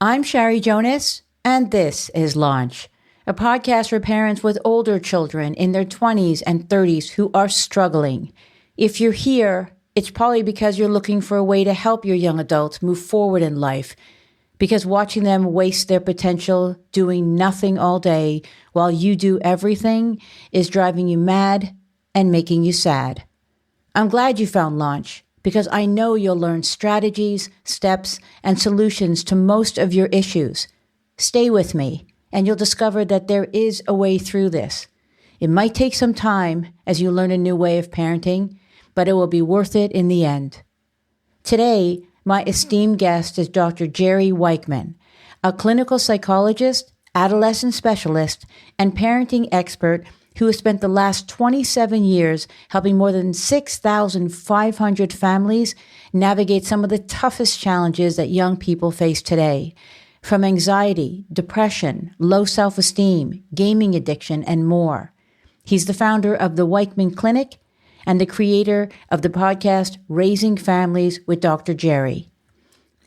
I'm Shari Jonas, and this is Launch, a podcast for parents with older children in their 20s and 30s who are struggling. If you're here, it's probably because you're looking for a way to help your young adults move forward in life, because watching them waste their potential doing nothing all day while you do everything is driving you mad and making you sad. I'm glad you found Launch, because I know you'll learn strategies, steps, and solutions to most of your issues. Stay with me, and you'll discover that there is a way through this. It might take some time as you learn a new way of parenting, but it will be worth it in the end. Today, my esteemed guest is Dr. Jerry Weichman, a clinical psychologist, adolescent specialist, and parenting expert who has spent the last 27 years helping more than 6,500 families navigate some of the toughest challenges that young people face today, from anxiety, depression, low self-esteem, gaming addiction, and more. He's the founder of the Weichman Clinic and the creator of the podcast Raising Families with Dr. Jerry.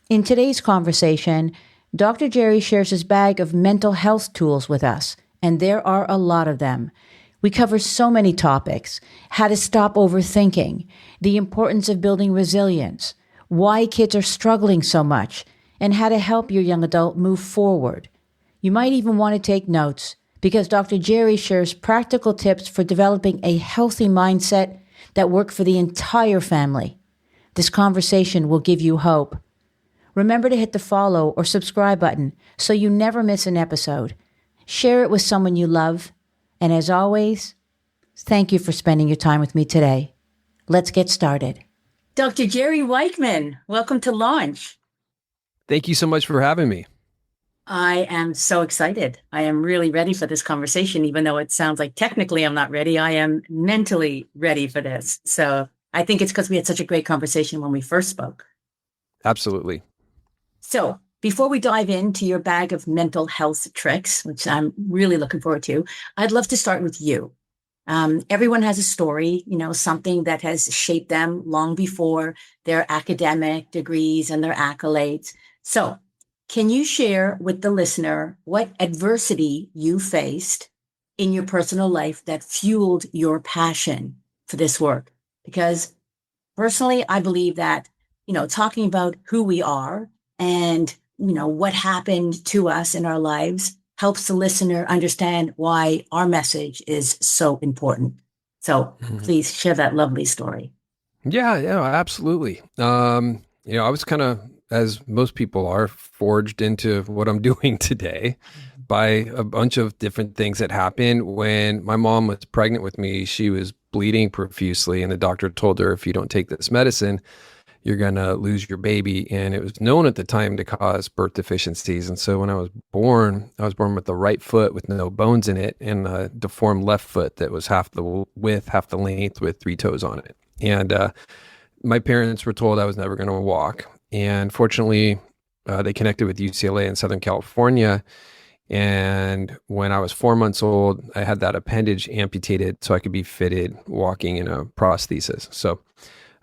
In today's conversation, Dr. Jerry shares his bag of mental health tools with us, and there are a lot of them. We cover so many topics: how to stop overthinking, the importance of building resilience, why kids are struggling so much, and how to help your young adult move forward. You might even want to take notes, because Dr. Jerry shares practical tips for developing a healthy mindset that work for the entire family. This conversation will give you hope. Remember to hit the follow or subscribe button so you never miss an episode. Share it with someone you love. And as always, thank you for spending your time with me today. Let's get started. Dr. Jerry Weichman, welcome to Launch. Thank you so much for having me. I am so excited. I am really ready for this conversation, even though it sounds like technically I'm not ready. I am mentally ready for this. So I think it's because we had such a great conversation when we first spoke. Absolutely. So before we dive into your bag of mental health tricks, which I'm really looking forward to, I'd love to start with you. Everyone has a story, something that has shaped them long before their academic degrees and their accolades. So can you share with the listener what adversity you faced in your personal life that fueled your passion for this work? Because personally, I believe that, talking about who we are and what happened to us in our lives helps the listener understand why our message is so important. So please share that lovely story. Yeah, absolutely. I was kind of, as most people are, forged into what I'm doing today by a bunch of different things that happened. When my mom was pregnant with me, she was bleeding profusely, and the doctor told her, if you don't take this medicine, you're going to lose your baby. And it was known at the time to cause birth deficiencies. And so when I was born with the right foot with no bones in it and a deformed left foot that was half the width, half the length with 3 toes on it. And my parents were told I was never going to walk. And fortunately, they connected with UCLA in Southern California. And when I was 4 months old, I had that appendage amputated so I could be fitted walking in a prosthesis. So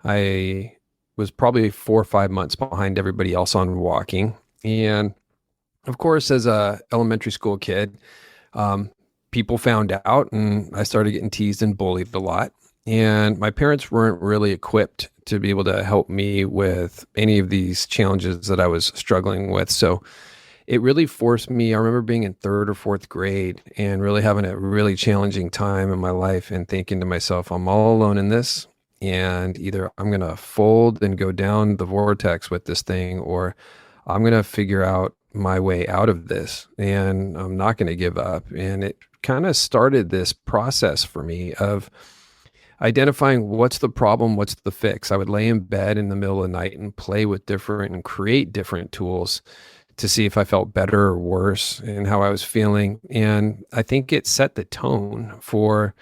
I was probably 4 or 5 months behind everybody else on walking. And of course, as a elementary school kid, people found out and I started getting teased and bullied a lot. And my parents weren't really equipped to be able to help me with any of these challenges that I was struggling with. So it really forced me. I remember being in 3rd or 4th grade and really having a really challenging time in my life and thinking to myself, I'm all alone in this. And either I'm going to fold and go down the vortex with this thing, or I'm going to figure out my way out of this, and I'm not going to give up. And it kind of started this process for me of identifying what's the problem, what's the fix. I would lay in bed in the middle of the night and play with different and create different tools to see if I felt better or worse and how I was feeling. And I think it set the tone for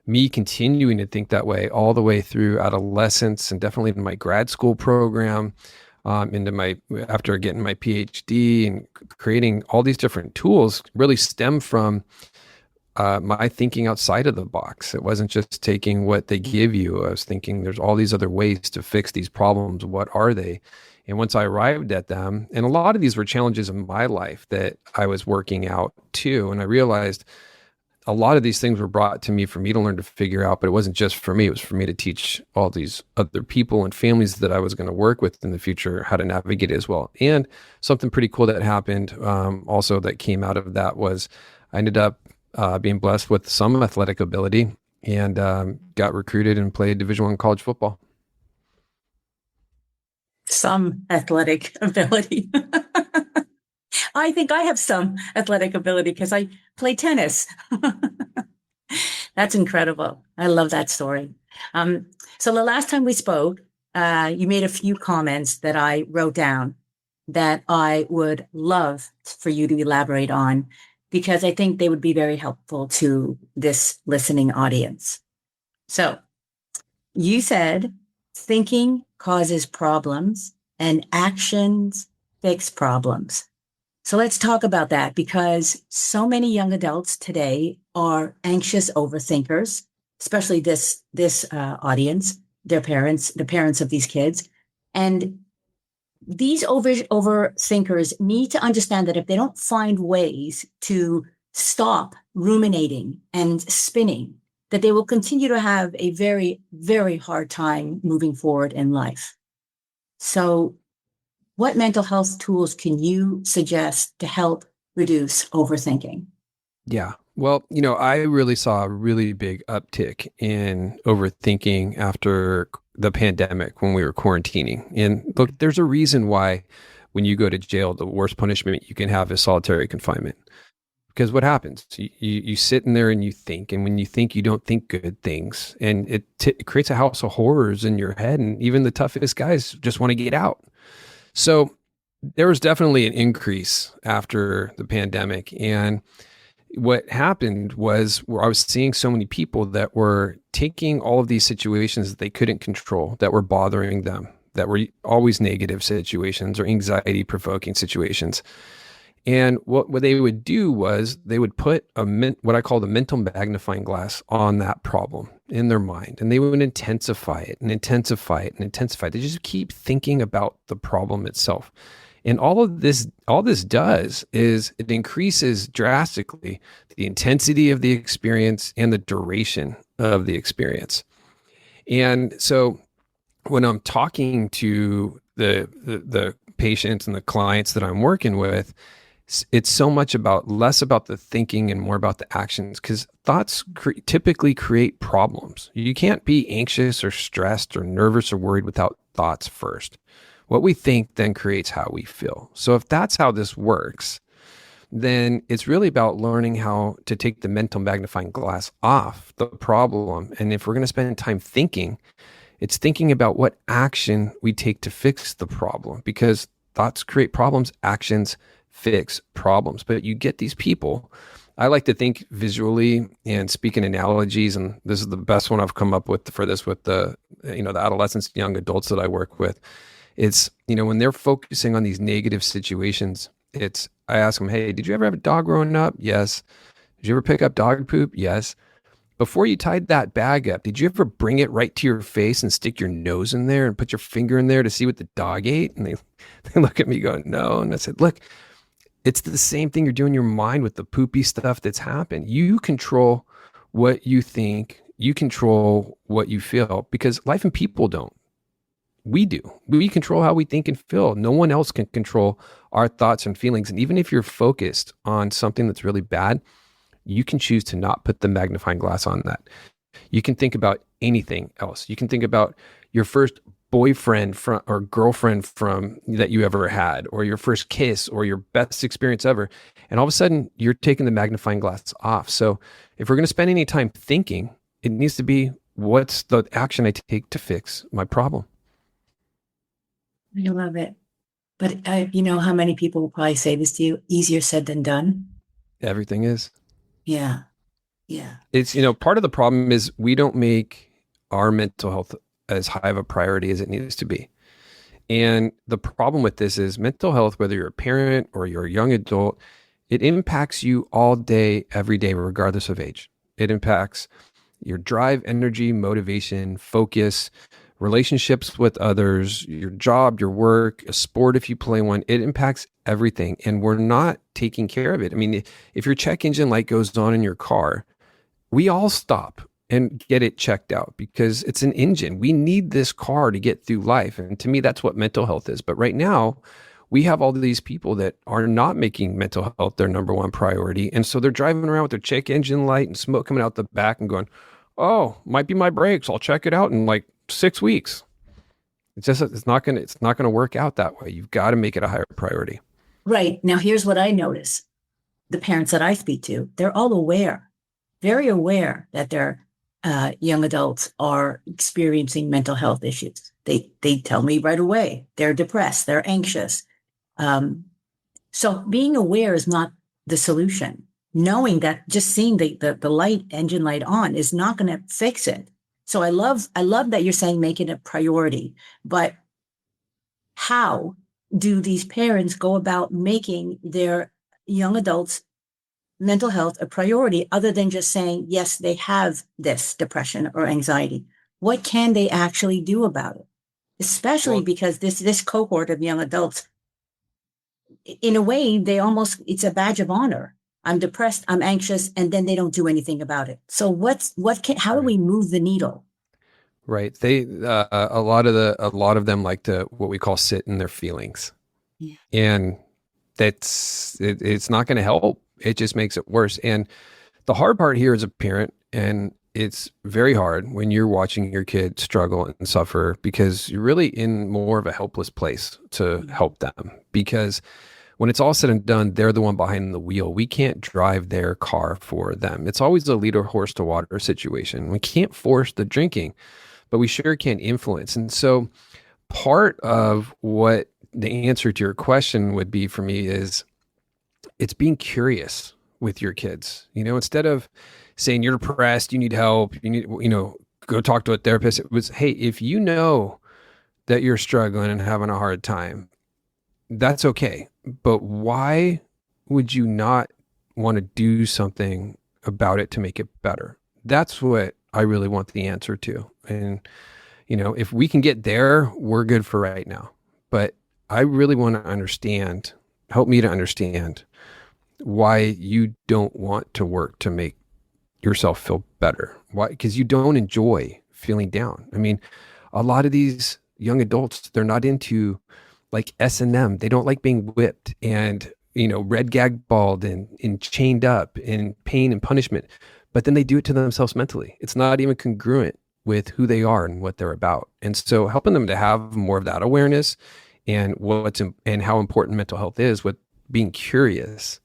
me continuing to think that way all the way through adolescence and definitely in my grad school program, after getting my PhD and creating all these different tools really stem from my thinking outside of the box. It wasn't just taking what they give you. I was thinking there's all these other ways to fix these problems. What are they? And once I arrived at them, and a lot of these were challenges in my life that I was working out too. And I realized a lot of these things were brought to me for me to learn to figure out, but it wasn't just for me. It was for me to teach all these other people and families that I was going to work with in the future how to navigate it as well. And something pretty cool that happened also that came out of that was I ended up being blessed with some athletic ability and got recruited and played Division I college football. Some athletic ability. I think I have some athletic ability because I play tennis. That's incredible. I love that story. So the last time we spoke, you made a few comments that I wrote down that I would love for you to elaborate on, because I think they would be very helpful to this listening audience. So you said thinking causes problems and actions fix problems. So let's talk about that, because so many young adults today are anxious overthinkers, especially this audience, their parents, the parents of these kids. And these overthinkers need to understand that if they don't find ways to stop ruminating and spinning, that they will continue to have a very, very hard time moving forward in life. So what mental health tools can you suggest to help reduce overthinking? Yeah. Well, I really saw a really big uptick in overthinking after the pandemic when we were quarantining. And look, there's a reason why when you go to jail, the worst punishment you can have is solitary confinement. Because what happens? You sit in there and you think, and when you think, you don't think good things. And it creates a house of horrors in your head. And even the toughest guys just want to get out. So there was definitely an increase after the pandemic. And what happened was I was seeing so many people that were taking all of these situations that they couldn't control, that were bothering them, that were always negative situations or anxiety provoking situations. And what they would do was they would put what I call the mental magnifying glass on that problem in their mind. And they would intensify it and intensify it and intensify it. They just keep thinking about the problem itself. And all this does is it increases drastically the intensity of the experience and the duration of the experience. And so when I'm talking to the patients and the clients that I'm working with, it's so much less about the thinking and more about the actions, because thoughts typically create problems. You can't be anxious or stressed or nervous or worried without thoughts first. What we think then creates how we feel. So if that's how this works, then it's really about learning how to take the mental magnifying glass off the problem. And if we're going to spend time thinking, it's thinking about what action we take to fix the problem, because thoughts create problems, actions fix problems. But you get these people, I like to think visually and speak in analogies, and this is the best one I've come up with for this with the adolescents, young adults that I work with. It's, when they're focusing on these negative situations, I ask them, hey, did you ever have a dog growing up? Yes. Did you ever pick up dog poop? Yes. Before you tied that bag up, did you ever bring it right to your face and stick your nose in there and put your finger in there to see what the dog ate? And they look at me going, no. And I said, look, it's the same thing you're doing in your mind with the poopy stuff that's happened. You control what you think. You control what you feel, because life and people don't. We do. We control how we think and feel. No one else can control our thoughts and feelings. And even if you're focused on something that's really bad, you can choose to not put the magnifying glass on that. You can think about anything else. You can think about your first boyfriend or girlfriend that you ever had, or your first kiss, or your best experience ever. And all of a sudden you're taking the magnifying glass off. So if we're going to spend any time thinking, it needs to be, what's the action I take to fix my problem? I love it. But you know how many people will probably say this to you? Easier said than done. Everything is. Yeah. Yeah. It's, part of the problem is we don't make our mental health as high of a priority as it needs to be. And the problem with this is mental health, whether you're a parent or you're a young adult, it impacts you all day, every day, regardless of age. It impacts your drive, energy, motivation, focus, relationships with others, your job, your work, a sport if you play one. It impacts everything, and we're not taking care of it. I mean, if your check engine light goes on in your car, we all stop and get it checked out because it's an engine. We need this car to get through life. And to me, that's what mental health is. But right now, we have all these people that are not making mental health their number one priority. And so they're driving around with their check engine light and smoke coming out the back and going, oh, might be my brakes. I'll check it out in like 6 weeks. It's not going to work out that way. You've got to make it a higher priority. Right. Now, here's what I notice. The parents that I speak to, they're all aware, very aware that their young adults are experiencing mental health issues. They tell me right away, they're depressed, they're anxious. So being aware is not the solution. Knowing that just seeing the engine light on is not going to fix it. So I love that you're saying make it a priority, but how do these parents go about making their young adults' mental health a priority other than just saying, yes, they have this depression or anxiety? What can they actually do about it? Especially because this cohort of young adults, in a way, it's a badge of honor. I'm depressed, I'm anxious, and then they don't do anything about it. So how do we move the needle? Right. They a lot of them like to what we call sit in their feelings. Yeah. And it's not going to help. It just makes it worse. And the hard part here as a parent, and it's very hard when you're watching your kid struggle and suffer because you're really in more of a helpless place to help them, because when it's all said and done, they're the one behind the wheel. We can't drive their car for them. It's always a lead a horse to water situation. We can't force the drinking, but we sure can influence. And so part of what the answer to your question would be for me is it's being curious with your kids. Instead of saying you're depressed, you need help, you need, go talk to a therapist. It was, hey, if you know that you're struggling and having a hard time, that's okay. But why would you not want to do something about it to make it better? That's what I really want the answer to. And, if we can get there, we're good for right now. But I really want to help me to understand why you don't want to work to make yourself feel better. Why? Because you don't enjoy feeling down. I mean, a lot of these young adults, they're not into like S&M. They don't like being whipped and, red gag balled and chained up in pain and punishment, but then they do it to themselves mentally. It's not even congruent with who they are and what they're about. And so helping them to have more of that awareness and and how important mental health is with being curious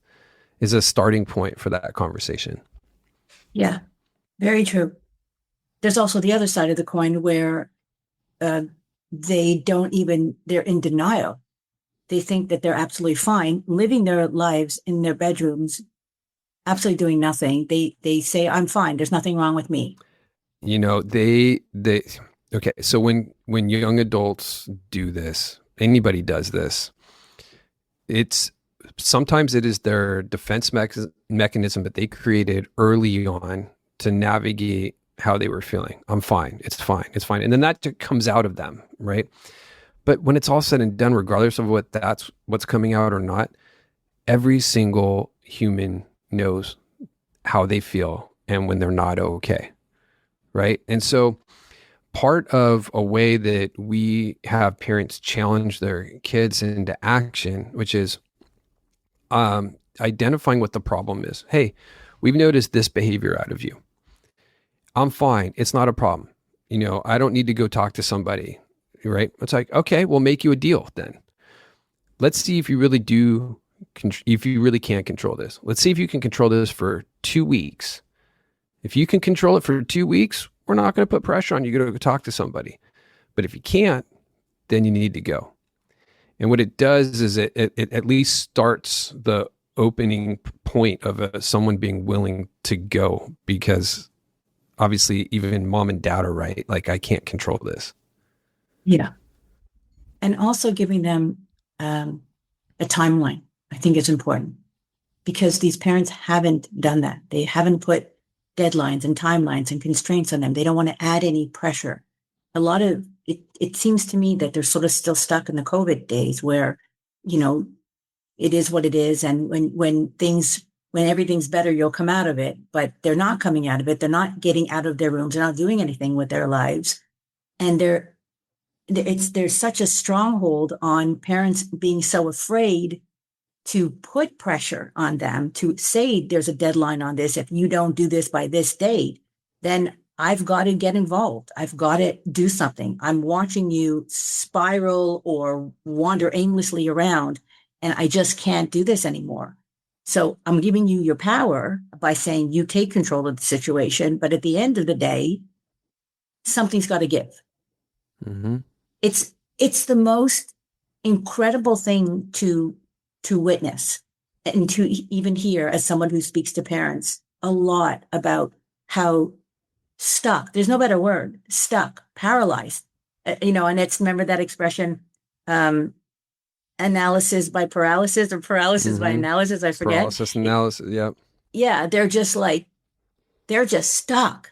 is a starting point for that conversation. Yeah, very true. There's also the other side of the coin where they're in denial. They think that they're absolutely fine, living their lives in their bedrooms, absolutely doing nothing. They say, I'm fine. There's nothing wrong with me. Okay. So when young adults do this, anybody does this, sometimes it is their defense mechanism that they created early on to navigate how they were feeling. I'm fine. It's fine. It's fine. And then that comes out of them, right? But when it's all said and done, regardless of what's coming out or not, every single human knows how they feel and when they're not okay, right? And so part of a way that we have parents challenge their kids into action, which is identifying what the problem is. Hey, we've noticed this behavior out of you. I'm fine. It's not a problem. I don't need to go talk to somebody, right? It's like, okay, we'll make you a deal then. Let's see if you really can't control this. Let's see if you can control this for 2 weeks. If you can control it for 2 weeks, we're not going to put pressure on you to go talk to somebody. But if you can't, then you need to go. And what it does is it at least starts the opening point of someone being willing to go, because obviously even mom and dad are right. Like, I can't control this. Yeah. And also giving them a timeline, I think is important, because these parents haven't done that. They haven't put deadlines and timelines and constraints on them. They don't want to add any pressure. A lot of it seems to me that they're sort of still stuck in the COVID days where, it is what it is. And when everything's better, you'll come out of it, but they're not coming out of it. They're not getting out of their rooms. They're not doing anything with their lives. And there's such a stronghold on parents being so afraid to put pressure on them to say there's a deadline on this. If you don't do this by this date, then I've got to get involved. I've got to do something. I'm watching you spiral or wander aimlessly around, and I just can't do this anymore. So I'm giving you your power by saying you take control of the situation. But at the end of the day, something's got to give. Mm-hmm. It's the most incredible thing to witness and to even hear as someone who speaks to parents a lot about how stuck, there's no better word, stuck, paralyzed, and it's, remember that expression, analysis by paralysis or paralysis by analysis, I forget. Paralysis analysis, yeah. Yeah, they're just stuck.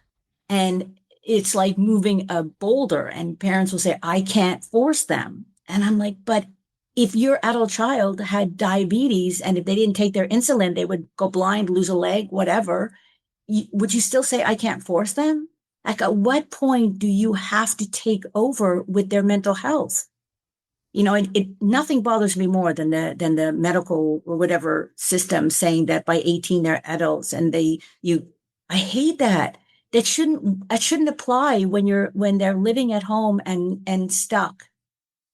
And it's like moving a boulder, and parents will say, I can't force them. And I'm like, but if your adult child had diabetes and if they didn't take their insulin, they would go blind, lose a leg, whatever. Would you still say, I can't force them? Like, at what point do you have to take over with their mental health? Nothing bothers me more than the medical or whatever system saying that by 18 they're adults, and I hate that. That shouldn't apply when they're living at home and stuck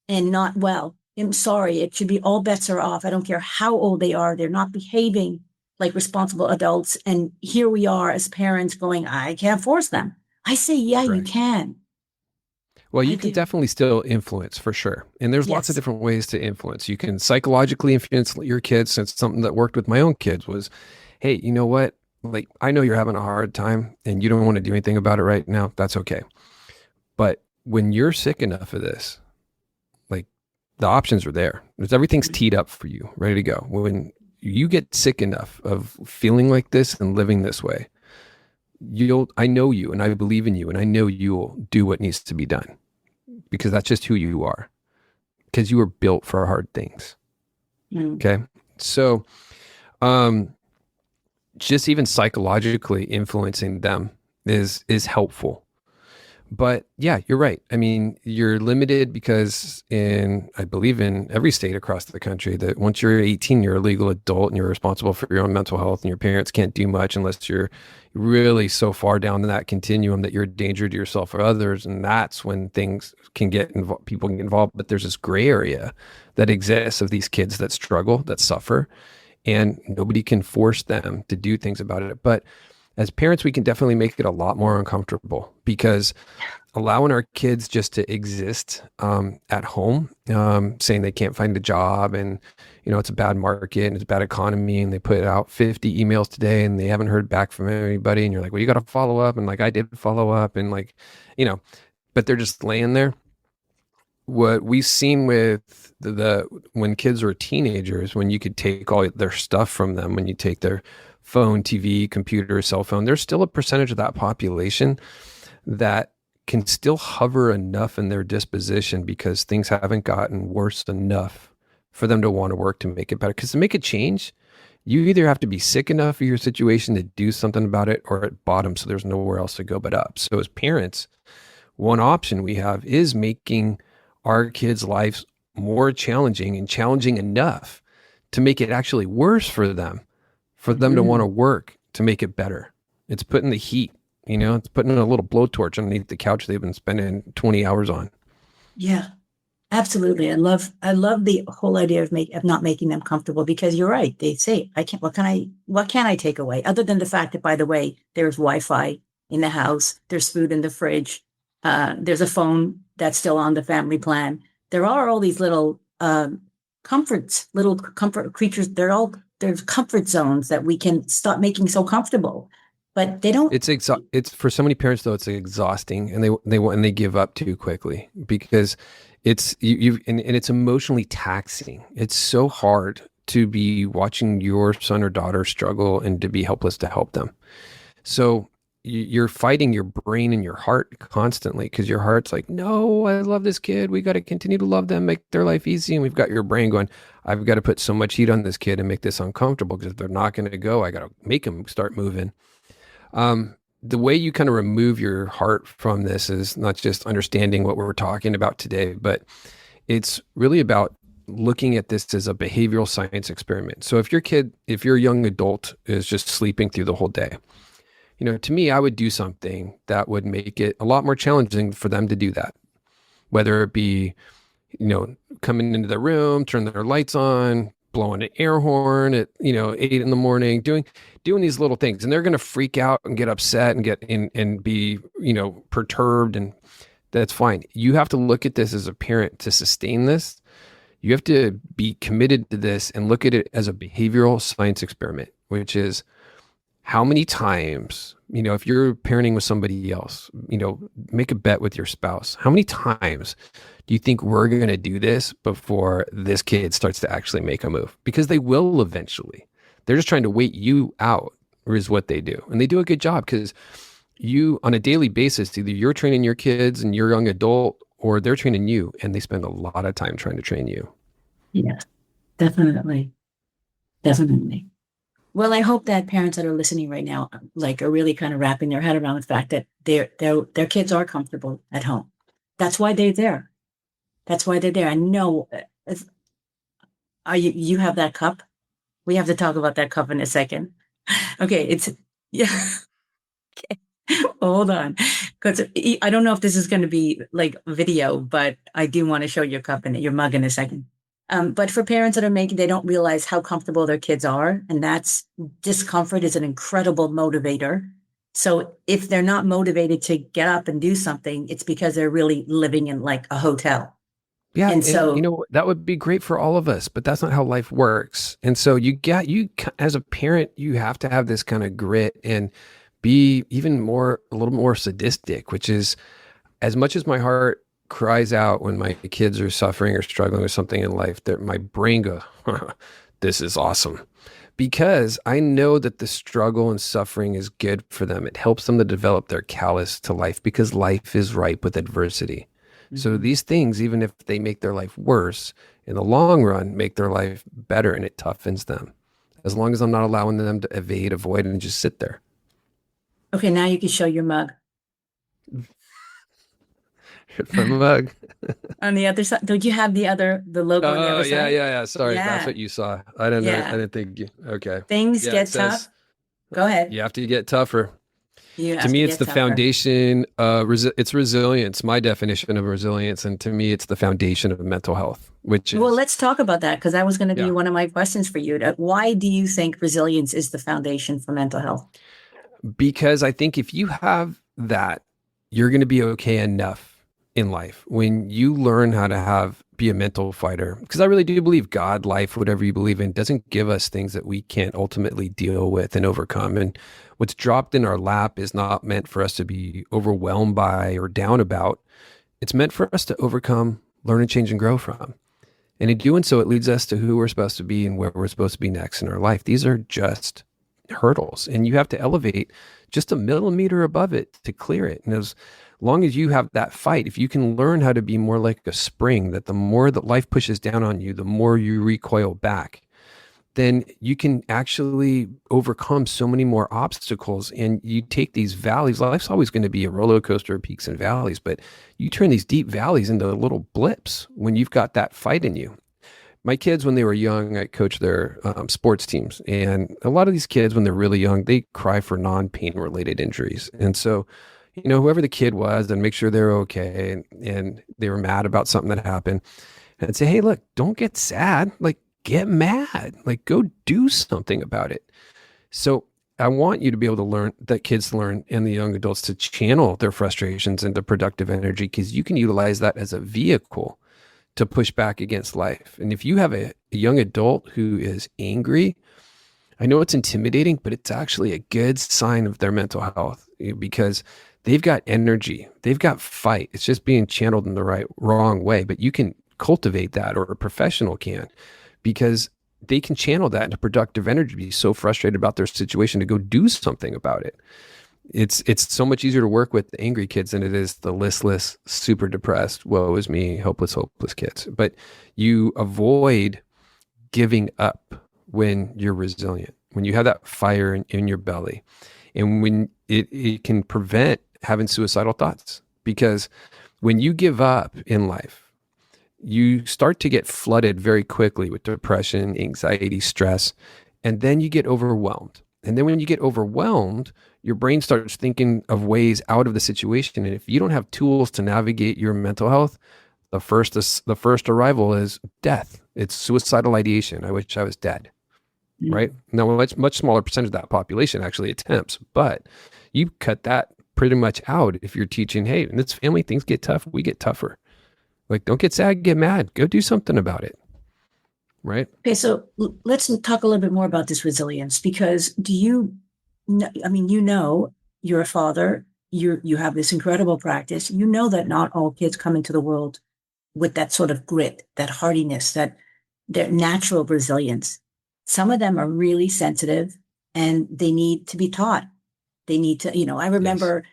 and not well. I'm sorry, it should be all bets are off. I don't care how old they are. They're not behaving like responsible adults. And here we are as parents going, I can't force them. I say, yeah, right. You can. Well, you can definitely still influence, for sure. And there's lots of different ways to influence. You can psychologically influence your kids. Since something that worked with my own kids was, hey, you know what? Like, I know you're having a hard time and you don't want to do anything about it right now. That's okay. But when you're sick enough of this, like, the options are there. Everything's teed up for you, ready to go. When you get sick enough of feeling like this and living this way, I know you and I believe in you, and I know you'll do what needs to be done, because that's just who you are, because you were built for hard things. Okay. So, just even psychologically influencing them is helpful. But yeah, you're right. I mean, you're limited because I believe in every state across the country, that once you're 18, you're a legal adult and you're responsible for your own mental health, and your parents can't do much unless you're really so far down in that continuum that you're a danger to yourself or others. And that's when things can get involved, people can get involved. But there's this gray area that exists of these kids that struggle, that suffer, and nobody can force them to do things about it. But as parents, we can definitely make it a lot more uncomfortable, because allowing our kids just to exist at home, saying they can't find a job, and it's a bad market and it's a bad economy, and they put out 50 emails today and they haven't heard back from anybody, and you're like, well, you got to follow up, and like, I did follow up, and like, but they're just laying there. What we've seen with when kids were teenagers, when you could take all their stuff from them, when you take their phone, TV, computer, cell phone, there's still a percentage of that population that can still hover enough in their disposition, because things haven't gotten worse enough for them to want to work to make it better. Because to make a change, you either have to be sick enough of your situation to do something about it, or at bottom, so there's nowhere else to go but up. So as parents, one option we have is making our kids' lives more challenging, and challenging enough to make it actually worse for them to want to work to make it better. It's putting the heat, it's putting a little blowtorch underneath the couch they've been spending 20 hours on. Yeah, absolutely. I love the whole idea of not making them comfortable, because you're right. They say, what can I take away? Other than the fact that, by the way, there's Wi-Fi in the house, there's food in the fridge, there's a phone that's still on the family plan. There are all these little comfort creatures. There's comfort zones that we can stop making so comfortable, but they don't. It's for so many parents, though, it's exhausting, and they give up too quickly, because it's and it's emotionally taxing. It's so hard to be watching your son or daughter struggle and to be helpless to help them. So you're fighting your brain and your heart constantly because your heart's like, no, I love this kid. We got to continue to love them, make their life easy. And we've got your brain going, I've got to put so much heat on this kid and make this uncomfortable because if they're not going to go, I got to make them start moving. The way you kind of remove your heart from this is not just understanding what we're talking about today, but it's really about looking at this as a behavioral science experiment. So if your young adult is just sleeping through the whole day, to me, I would do something that would make it a lot more challenging for them to do that. Whether it be, coming into the room, turn their lights on, blowing an air horn at, 8 a.m, doing these little things. And they're going to freak out and get upset and get in and be, perturbed. And that's fine. You have to look at this as a parent to sustain this. You have to be committed to this and look at it as a behavioral science experiment, which is how many times, if you're parenting with somebody else, make a bet with your spouse. How many times do you think we're going to do this before this kid starts to actually make a move? Because they will eventually. They're just trying to wait you out, is what they do. And they do a good job because you, on a daily basis, either you're training your kids and your young adult, or they're training you, and they spend a lot of time trying to train you. Yes, definitely. Definitely. Well, I hope that parents that are listening right now, are really kind of wrapping their head around the fact that their kids are comfortable at home. That's why they're there. That's why they're there. I know. You have that cup? We have to talk about that cup in a second. Okay, yeah. Okay, hold on, because I don't know if this is going to be like video, but I do want to show your cup and your mug in a second. But for parents that they don't realize how comfortable their kids are, and that's discomfort is an incredible motivator. So if they're not motivated to get up and do something, it's because they're really living in like a hotel. Yeah. And so, that would be great for all of us, but that's not how life works. And so you as a parent, you have to have this kind of grit and be a little more sadistic, which is, as much as my heart cries out when my kids are suffering or struggling with something in life, that my brain goes, this is awesome. Because I know that the struggle and suffering is good for them. It helps them to develop their callus to life, because life is ripe with adversity. Mm-hmm. So these things, even if they make their life worse, in the long run, make their life better, and it toughens them. As long as I'm not allowing them to avoid, and just sit there. Okay, now you can show your mug. My mug. On the other side, don't you have the logo on the other side? Yeah. Sorry, that's what you saw. I didn't know. I didn't think. Okay. Things get tough. Go ahead. You have to get tougher. To me, it's the foundation. It's resilience. My definition of resilience, and to me, it's the foundation of mental health. Well, let's talk about that, because that was going to be one of my questions for you. Why do you think resilience is the foundation for mental health? Because I think if you have that, you're going to be okay enough in life when you learn how to be a mental fighter. Because I really do believe God, life, whatever you believe in, doesn't give us things that we can't ultimately deal with and overcome. And what's dropped in our lap is not meant for us to be overwhelmed by or down about. It's meant for us to overcome, learn and change and grow from. And in doing so, it leads us to who we're supposed to be and where we're supposed to be next in our life. These are just hurdles, and you have to elevate just a millimeter above it to clear it. And as long as you have that fight, if you can learn how to be more like a spring, that the more that life pushes down on you, the more you recoil back, then you can actually overcome so many more obstacles. And you take these valleys. Life's always going to be a roller coaster of peaks and valleys, but you turn these deep valleys into little blips when you've got that fight in you. My kids, when they were young, I coached their sports teams. And a lot of these kids, when they're really young, they cry for non-pain related injuries. And so, whoever the kid was, then make sure they're okay. And they were mad about something that happened. And I'd say, hey, look, don't get sad. Like, get mad. Like, go do something about it. So I want you to be able to learn, that kids learn, and the young adults, to channel their frustrations into productive energy, because you can utilize that as a vehicle to push back against life. And if you have a young adult who is angry, I know it's intimidating, but it's actually a good sign of their mental health, because they've got energy, they've got fight. It's just being channeled in the wrong way. But you can cultivate that, or a professional can, because they can channel that into productive energy, be so frustrated about their situation to go do something about it. It's so much easier to work with the angry kids than it is the listless, super depressed, woe is me, hopeless, hopeless kids. But you avoid giving up when you're resilient, when you have that fire in your belly, and when it can prevent having suicidal thoughts. Because when you give up in life, you start to get flooded very quickly with depression, anxiety, stress, and then you get overwhelmed. And then when you get overwhelmed, your brain starts thinking of ways out of the situation. And if you don't have tools to navigate your mental health, the first arrival is death. It's suicidal ideation. I wish I was dead. Right? Now, it's much smaller percentage of that population actually attempts, but you cut that pretty much out if you're teaching, hey, in this family, things get tough. We get tougher. Like, don't get sad, get mad. Go do something about it. Right? Okay, so let's talk a little bit more about this resilience, because do you know, I mean, you're a father, you have this incredible practice. You know that not all kids come into the world with that sort of grit, that hardiness, that their natural resilience. Some of them are really sensitive and they need to be taught. They need to, I remember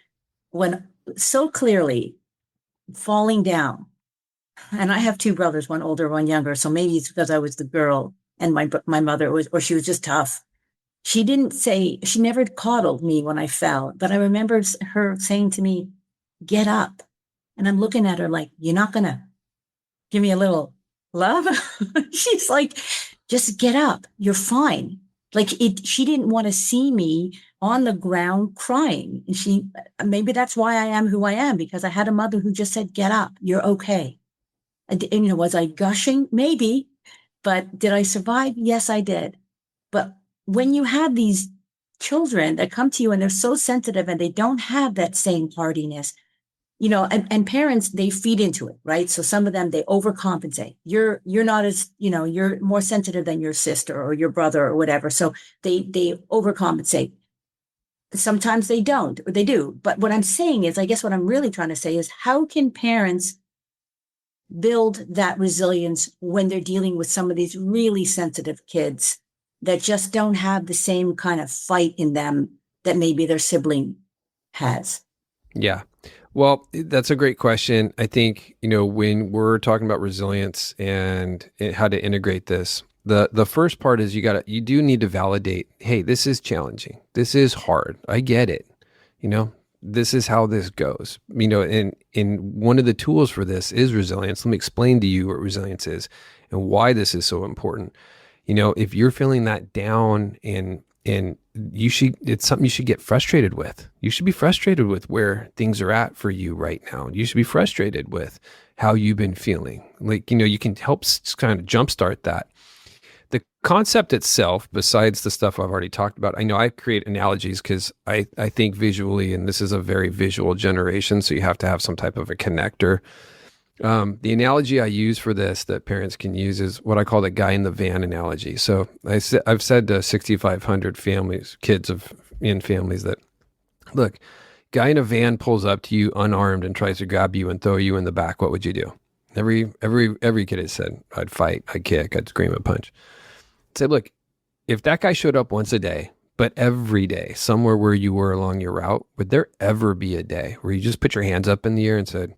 when so clearly falling down, and I have two brothers, one older, one younger. So maybe it's because I was the girl and my mother was, or she was just tough. She never coddled me when I fell, but I remember her saying to me, get up. And I'm looking at her like, you're not going to give me a little love? She's like, just get up. You're fine. She didn't want to see me on the ground crying. And maybe that's why I am who I am, because I had a mother who just said, get up. You're okay. And, was I gushing? Maybe. But did I survive? Yes, I did. But when you have these children that come to you and they're so sensitive and they don't have that same hardiness, and parents, they feed into it, right? So some of them, they overcompensate. You're not as, you're more sensitive than your sister or your brother or whatever. So they overcompensate. Sometimes they don't, or they do. But what I'm saying is, I guess what I'm really trying to say is, how can parents build that resilience when they're dealing with some of these really sensitive kids that just don't have the same kind of fight in them that maybe their sibling has? Yeah. Well, that's a great question. I think, when we're talking about resilience and how to integrate this, the first part is you do need to validate, hey, this is challenging. This is hard. I get it. This is how this goes. And one of the tools for this is resilience. Let me explain to you what resilience is and why this is so important. If you're feeling that down and it's something you should get frustrated with. You should be frustrated with where things are at for you right now. You should be frustrated with how you've been feeling. You can help kind of jumpstart that. The concept itself, besides the stuff I've already talked about, I know I create analogies because I think visually, and this is a very visual generation, so you have to have some type of a connector. The analogy I use for this that parents can use is what I call the guy in the van analogy. So I've said to 6,500 kids in families that, look, guy in a van pulls up to you unarmed and tries to grab you and throw you in the back. What would you do? Every kid has said, I'd fight, I'd kick, I'd scream and punch. Say, look, if that guy showed up once a day, but every day, somewhere where you were along your route, would there ever be a day where you just put your hands up in the air and said,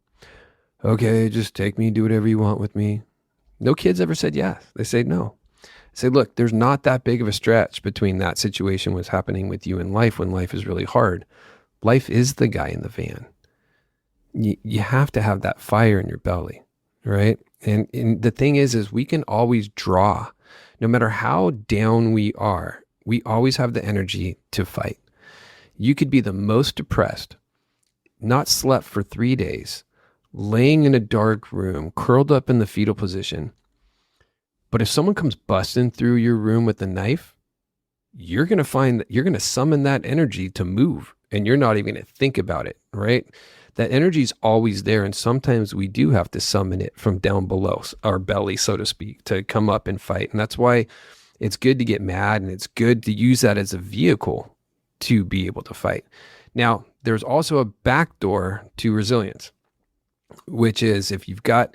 okay, just take me, do whatever you want with me? No kids ever said yes. They say no. I say, look, there's not that big of a stretch between that situation was happening with you in life when life is really hard. Life is the guy in the van. You have to have that fire in your belly, right? And the thing is we can always draw. No matter how down we are, we always have the energy to fight. You could be the most depressed, not slept for 3 days, laying in a dark room, curled up in the fetal position. But if someone comes busting through your room with a knife, you're going to find that you're going to summon that energy to move, and you're not even going to think about it, right? That energy is always there. And sometimes we do have to summon it from down below our belly, so to speak, to come up and fight. And that's why it's good to get mad, and it's good to use that as a vehicle to be able to fight. Now, there's also a backdoor to resilience, which is if you've got,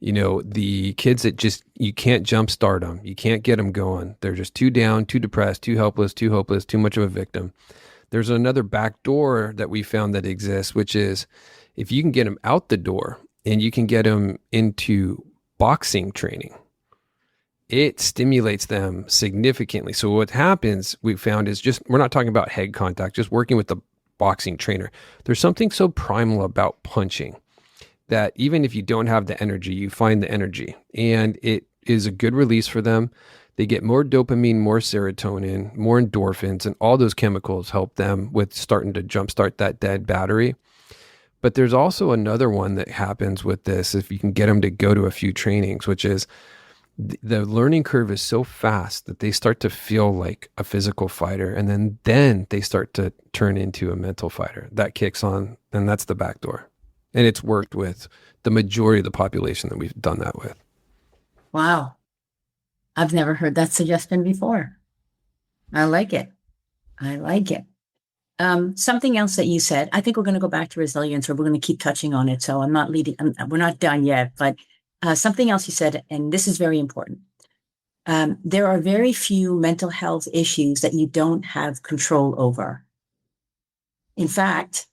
the kids that just, you can't jumpstart them. You can't get them going. They're just too down, too depressed, too helpless, too hopeless, too much of a victim. There's another back door that we found that exists, which is if you can get them out the door and you can get them into boxing training, it stimulates them significantly. So what happens, we found, is just, we're not talking about head contact, just working with the boxing trainer. There's something so primal about punching that even if you don't have the energy, you find the energy, and it is a good release for them. They get more dopamine, more serotonin, more endorphins, and all those chemicals help them with starting to jumpstart that dead battery. But there's also another one that happens with this if you can get them to go to a few trainings, which is the learning curve is so fast that they start to feel like a physical fighter, and then they start to turn into a mental fighter. That kicks on, and that's the back door. And it's worked with the majority of the population that we've done that with. Wow. I've never heard that suggestion before. I like it. I like it. Something else that you said, I think we're going to go back to resilience, or we're going to keep touching on it. So we're not done yet, but something else you said, and this is very important. There are very few mental health issues that you don't have control over. In fact,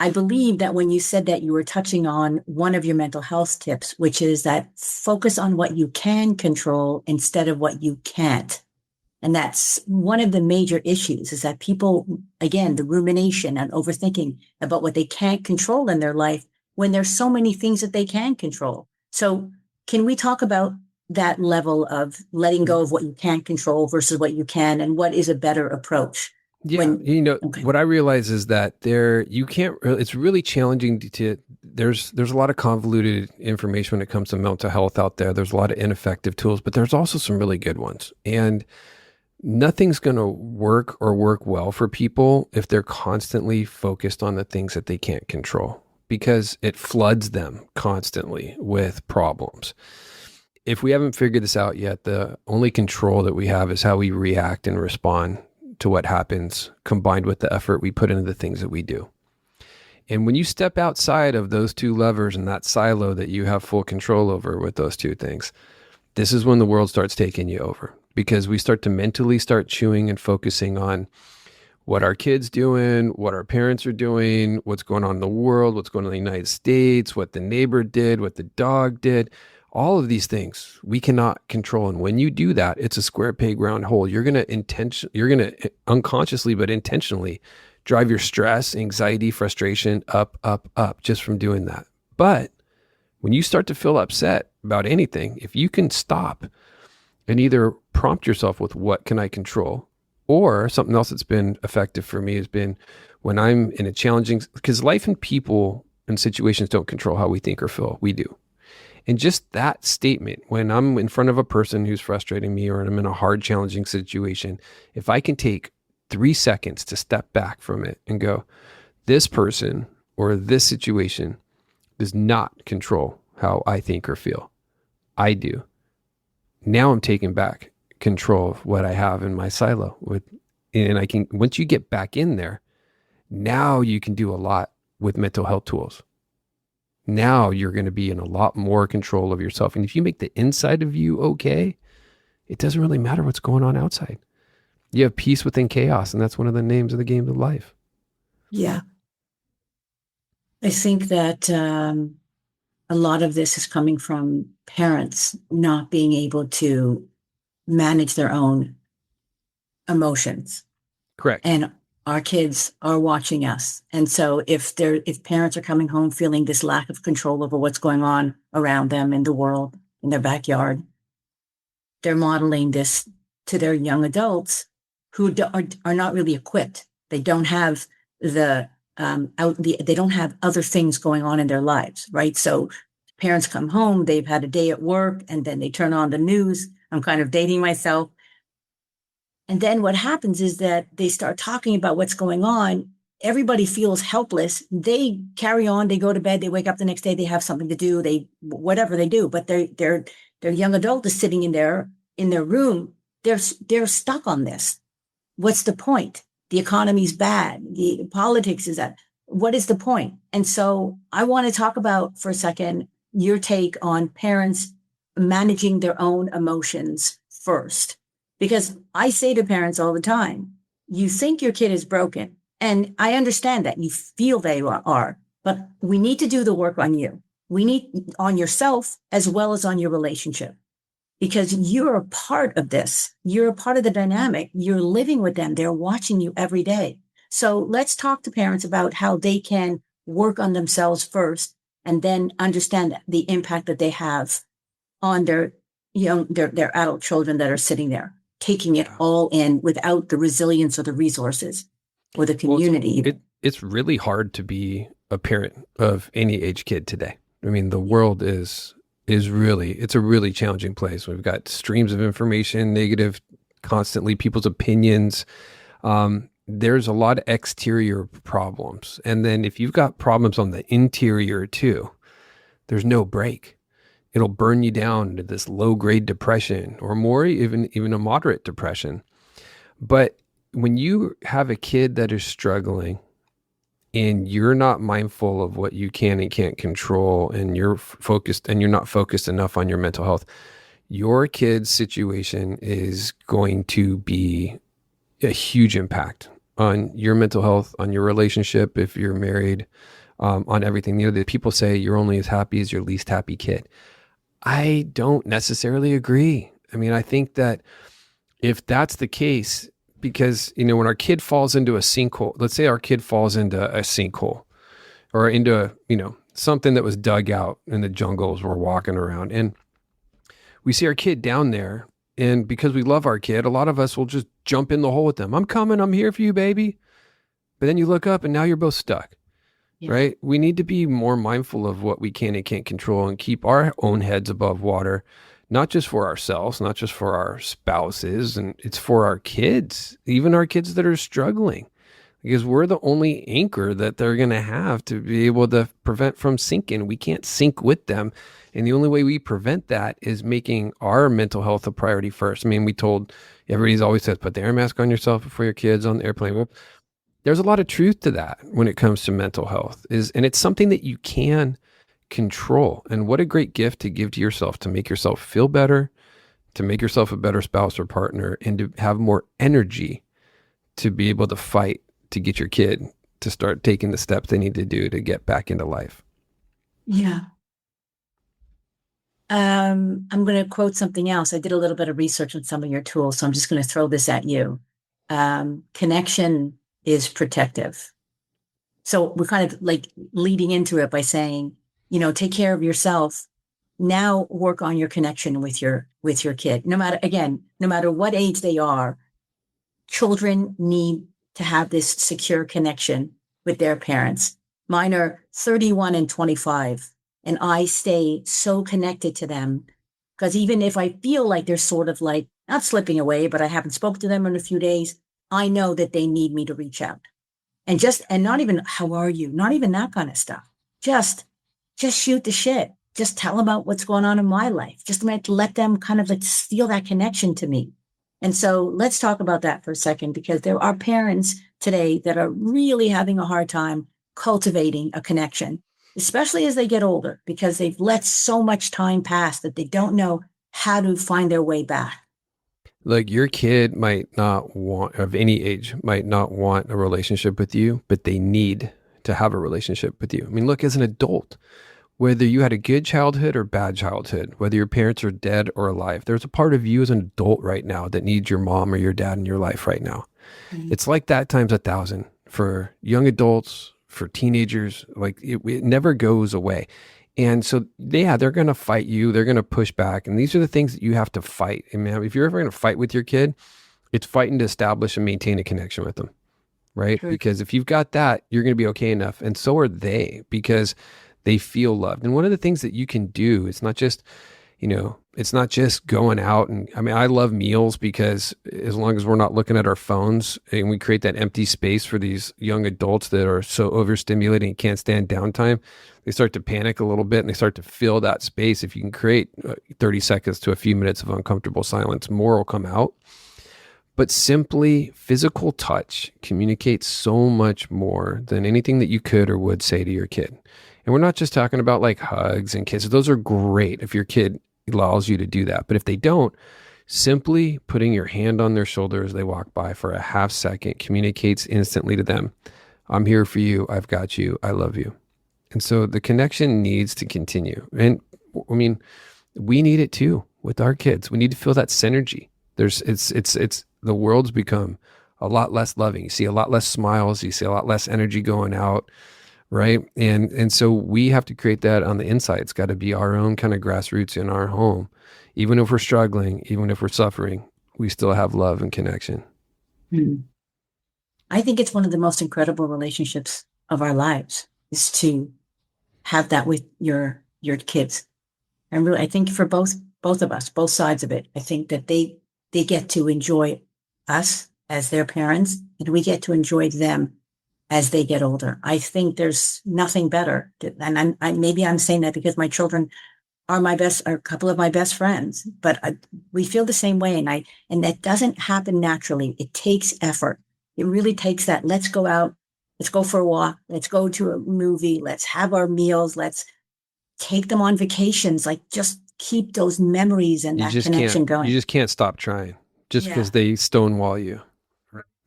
I believe that when you said that, you were touching on one of your mental health tips, which is that focus on what you can control instead of what you can't. And that's one of the major issues, is that people, again, the rumination and overthinking about what they can't control in their life when there's so many things that they can control. So can we talk about that level of letting go of what you can't control versus what you can, and what is a better approach? Yeah. What I realize is that it's really challenging there's a lot of convoluted information when it comes to mental health out there. There's a lot of ineffective tools, but there's also some really good ones. And nothing's going to work well for people if they're constantly focused on the things that they can't control, because it floods them constantly with problems. If we haven't figured this out yet, the only control that we have is how we react and respond to what happens, combined with the effort we put into the things that we do. And when you step outside of those two levers and that silo that you have full control over with those two things, this is when the world starts taking you over, because we start to mentally start chewing and focusing on what our kids doing, what our parents are doing, what's going on in the world, what's going on in the United States, what the neighbor did, what the dog did. All of these things we cannot control. And when you do that, it's a square peg round hole. You're going to unconsciously, but intentionally drive your stress, anxiety, frustration up, just from doing that. But when you start to feel upset about anything, if you can stop and either prompt yourself with what can I control, or something else that's been effective for me has been when I'm in a challenging, because life and people and situations don't control how we think or feel. We do. And just that statement, when I'm in front of a person who's frustrating me, or I'm in a hard, challenging situation, if I can take 3 seconds to step back from it and go, this person or this situation does not control how I think or feel. I do. Now I'm taking back control of what I have in my silo and I can, once you get back in there, now you can do a lot with mental health tools. Now you're going to be in a lot more control of yourself. And if you make the inside of you okay, it doesn't really matter what's going on outside. You have peace within chaos. And that's one of the names of the game of life. Yeah. I think that a lot of this is coming from parents not being able to manage their own emotions. Correct. And our kids are watching us. And so if parents are coming home feeling this lack of control over what's going on around them in the world, in their backyard, they're modeling this to their young adults who are not really equipped. They don't have they don't have other things going on in their lives, right? So parents come home, they've had a day at work, and then they turn on the news. I'm kind of dating myself. And then what happens is that they start talking about what's going on. Everybody feels helpless. They carry on, they go to bed, they wake up the next day, they have something to do, whatever they do, but their young adult is sitting in their room. They're stuck on this. What's the point? The economy's bad. The politics is that. What is the point? And so I want to talk about for a second your take on parents managing their own emotions first. Because I say to parents all the time, you think your kid is broken. And I understand that you feel they are, but we need to do the work on you. We need on yourself as well as on your relationship, because you're a part of this. You're a part of the dynamic. You're living with them. They're watching you every day. So let's talk to parents about how they can work on themselves first and then understand the impact that they have on their their adult children that are sitting there, taking it all in without the resilience or the resources or the community. Well, it's really hard to be a parent of any age kid today. I mean, the world is really, it's a really challenging place. We've got streams of information, negative, constantly people's opinions. There's a lot of exterior problems. And then if you've got problems on the interior too, there's no break. It'll burn you down into this low grade depression or more, even a moderate depression. But when you have a kid that is struggling and you're not mindful of what you can and can't control, and you're focused and you're not focused enough on your mental health, your kid's situation is going to be a huge impact on your mental health, on your relationship, if you're married, on everything. You know, that people say you're only as happy as your least happy kid. I don't necessarily agree. I mean, I think that if that's the case, because, you know, when our kid falls into a sinkhole, let's say our kid falls into a sinkhole or into, you know, something that was dug out in the jungles we're walking around, and we see our kid down there, and because we love our kid, a lot of us will just jump in the hole with them. I'm coming, I'm here for you, baby. But then you look up and now you're both stuck. Yeah. Right? We need to be more mindful of what we can and can't control and keep our own heads above water, not just for ourselves, not just for our spouses, and it's for our kids, even our kids that are struggling, because we're the only anchor that they're going to have to be able to prevent from sinking. We can't sink with them. And the only way we prevent that is making our mental health a priority first. I mean, everybody's always said, put the air mask on yourself before your kids on the airplane. Well, there's a lot of truth to that when it comes to mental health, and it's something that you can control. And what a great gift to give to yourself, to make yourself feel better, to make yourself a better spouse or partner, and to have more energy to be able to fight to get your kid to start taking the steps they need to do to get back into life. Yeah. I'm going to quote something else. I did a little bit of research on some of your tools, so I'm just going to throw this at you. Connection is protective. So we're kind of like leading into it by saying, you know, take care of yourself. Now work on your connection with your kid. No matter what age they are, children need to have this secure connection with their parents. Mine are 31 and 25, and I stay so connected to them because even if I feel like they're sort of like not slipping away, but I haven't spoken to them in a few days, I know that they need me to reach out and not even, how are you? Not even that kind of stuff. Just shoot the shit. Just tell them about what's going on in my life. Just let them kind of like feel that connection to me. And so let's talk about that for a second, because there are parents today that are really having a hard time cultivating a connection, especially as they get older, because they've let so much time pass that they don't know how to find their way back. Like your kid might not want, of any age, might not want a relationship with you, but they need to have a relationship with you. I mean, look, as an adult, whether you had a good childhood or bad childhood, whether your parents are dead or alive, there's a part of you as an adult right now that needs your mom or your dad in your life right now. Mm-hmm. It's like that times 1,000 for young adults, for teenagers. Like it never goes away. And so, yeah, they're going to fight you. They're going to push back. And these are the things that you have to fight. And man, if you're ever going to fight with your kid, it's fighting to establish and maintain a connection with them, right? Sure. Because if you've got that, you're going to be okay enough. And so are they, because they feel loved. And one of the things that you can do, it's not just going out. And I mean, I love meals because as long as we're not looking at our phones and we create that empty space for these young adults that are so overstimulated and can't stand downtime, they start to panic a little bit and they start to fill that space. If you can create 30 seconds to a few minutes of uncomfortable silence, more will come out. But simply physical touch communicates so much more than anything that you could or would say to your kid. And we're not just talking about like hugs and kisses. Those are great if your kid allows you to do that. But if they don't, Simply putting your hand on their shoulder as they walk by for a half second communicates instantly to them, I'm here for you. I've got you. I love you. And so the connection needs to continue. And I mean, we need it too with our kids. We need to feel that synergy. It's the world's become a lot less loving. You see a lot less smiles. You see a lot less energy going out, right? And so we have to create that on the inside. It's got to be our own kind of grassroots in our home. Even if we're struggling, even if we're suffering, we still have love and connection. Mm. I think it's one of the most incredible relationships of our lives is to have that with your kids. And really, I think for both of us, both sides of it, I think that they get to enjoy us as their parents, and we get to enjoy them as they get older. I think there's nothing better. And maybe I'm saying that because my children are a couple of my best friends, but we feel the same way. And that doesn't happen naturally. It takes effort. It really takes that. Let's go out. Let's go for a walk. Let's go to a movie. Let's have our meals. Let's take them on vacations. Like just keep those memories and that connection going. You just can't stop trying just because they stonewall you.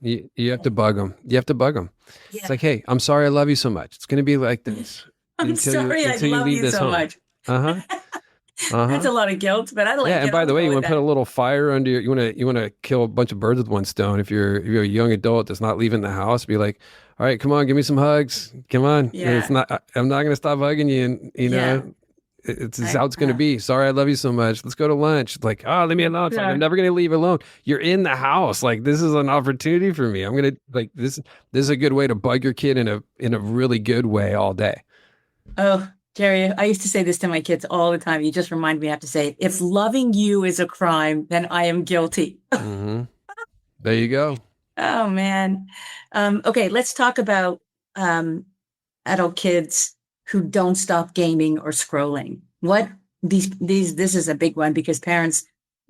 You have to bug them. You have to bug them. Yeah. It's like, hey, I'm sorry I love you so much. It's going to be like this. I'm sorry I love you so much. Uh-huh. That's a lot of guilt, but I don't like. Yeah, and by the way, you want to put a little fire under your. You want to kill a bunch of birds with one stone. If you're a young adult that's not leaving the house, be like, all right, come on, give me some hugs. Come on. Yeah. It's not. I'm not going to stop hugging you. And you know, it's how it's going to be. Sorry, I love you so much. Let's go to lunch. Like, leave me alone. It's like, I'm never going to leave alone. You're in the house. Like, this is an opportunity for me. I'm going to like this. This is a good way to bug your kid in a really good way all day. Oh. Jerry, I used to say this to my kids all the time. You just remind me I have to say, if loving you is a crime, then I am guilty. Mm-hmm. There you go. Oh, man. Okay, let's talk about adult kids who don't stop gaming or scrolling. This is a big one because parents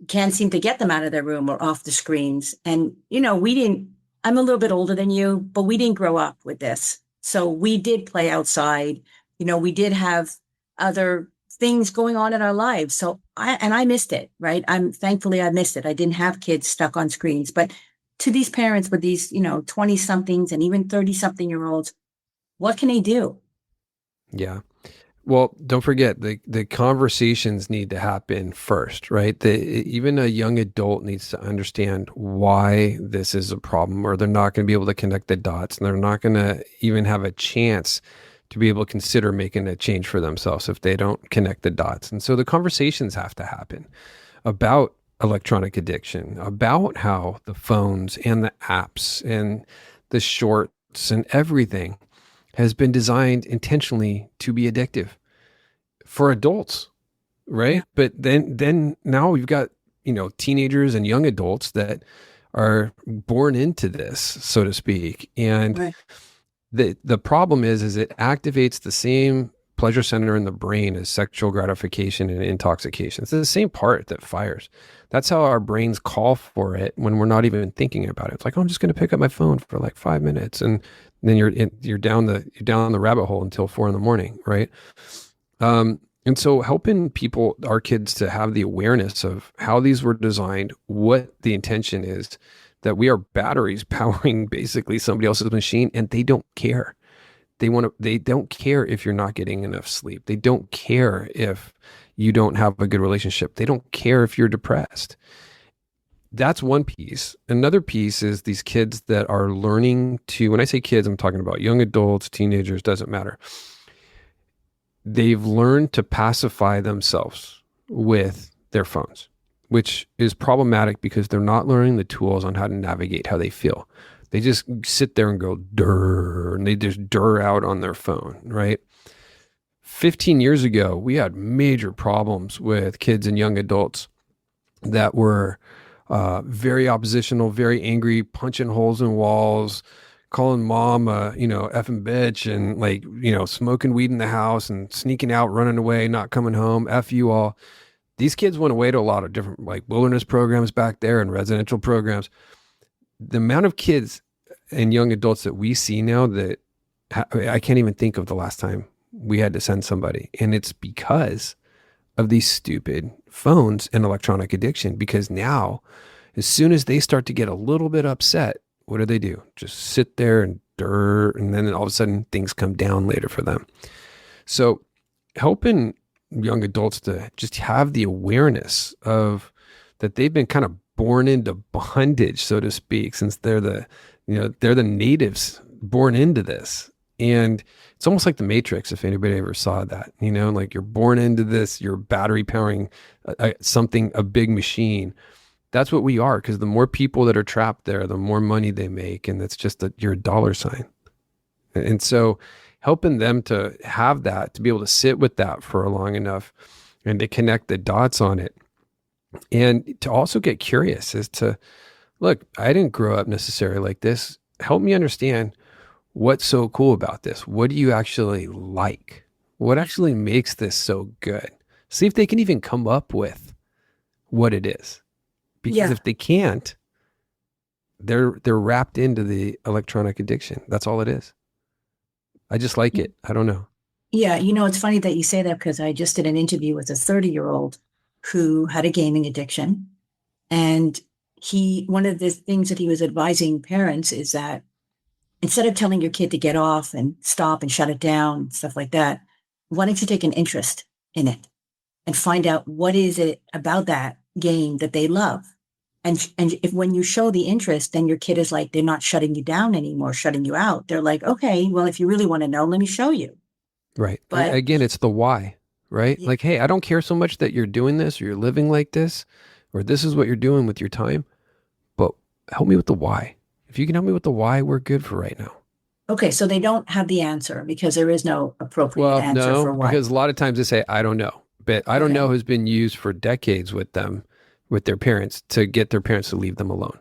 can't seem to get them out of their room or off the screens. And, I'm a little bit older than you, but we didn't grow up with this. So we did play outside. We did have other things going on in our lives. So I missed it, right? Thankfully I missed it. I didn't have kids stuck on screens, but to these parents with these, 20 somethings and even 30 something year olds, what can they do? Yeah. Well, don't forget the conversations need to happen first, right? Even a young adult needs to understand why this is a problem, or they're not going to be able to connect the dots, and they're not going to even have a chance to be able to consider making a change for themselves if they don't connect the dots. And so the conversations have to happen about electronic addiction, about how the phones and the apps and the shorts and everything has been designed intentionally to be addictive for adults, right? Yeah. But then now we've got, teenagers and young adults that are born into this, so to speak. And right. The problem is it activates the same pleasure center in the brain as sexual gratification and intoxication. It's the same part that fires. That's how our brains call for it when we're not even thinking about it. It's like, I'm just going to pick up my phone for like 5 minutes, and then you're down the rabbit hole until 4 a.m, right? And so helping our kids to have the awareness of how these were designed, what the intention is, that we are batteries powering basically somebody else's machine, and they don't care. They don't care if you're not getting enough sleep. They don't care if you don't have a good relationship. They don't care if you're depressed. That's one piece. Another piece is these kids that are learning to, when I say kids, I'm talking about young adults, teenagers, doesn't matter. They've learned to pacify themselves with their phones, which is problematic because they're not learning the tools on how to navigate how they feel. They just sit there and go, durr, and they just durr out on their phone, right? 15 years ago, we had major problems with kids and young adults that were very oppositional, very angry, punching holes in walls, calling mom effing bitch, and smoking weed in the house and sneaking out, running away, not coming home, F you all. These kids went away to a lot of different wilderness programs back there and residential programs. The amount of kids and young adults that we see now that I can't even think of the last time we had to send somebody. And it's because of these stupid phones and electronic addiction, because now, as soon as they start to get a little bit upset, what do? Just sit there and and then all of a sudden things come down later for them. So helping young adults to just have the awareness of that they've been kind of born into bondage, so to speak, since they're the natives born into this. And it's almost like the Matrix, if anybody ever saw that, like you're born into this, you're battery powering a big machine. That's what we are, because the more people that are trapped there, the more money they make. And it's just that you're a dollar sign. And so helping them to have that, to be able to sit with that for long enough and to connect the dots on it. And to also get curious as to, look, I didn't grow up necessarily like this. Help me understand what's so cool about this. What do you actually like? What actually makes this so good? See if they can even come up with what it is. Because if they can't, they're wrapped into the electronic addiction. That's all it is. I just like it. I don't know. Yeah. It's funny that you say that, because I just did an interview with a 30-year-old who had a gaming addiction. And one of the things that he was advising parents is that instead of telling your kid to get off and stop and shut it down and stuff like that, why don't you take an interest in it and find out what is it about that game that they love? And if when you show the interest, then your kid is like, they're not shutting you down anymore, shutting you out. They're like, okay, well, if you really want to know, let me show you. Right. But again, it's the why, right? Yeah. Like, hey, I don't care so much that you're doing this or you're living like this, or this is what you're doing with your time, but help me with the why. If you can help me with the why, we're good for right now. Okay. So they don't have the answer, because there is no appropriate answer for why. Because a lot of times they say, I don't know. But I don't know has been used for decades with them, with their parents, to get their parents to leave them alone.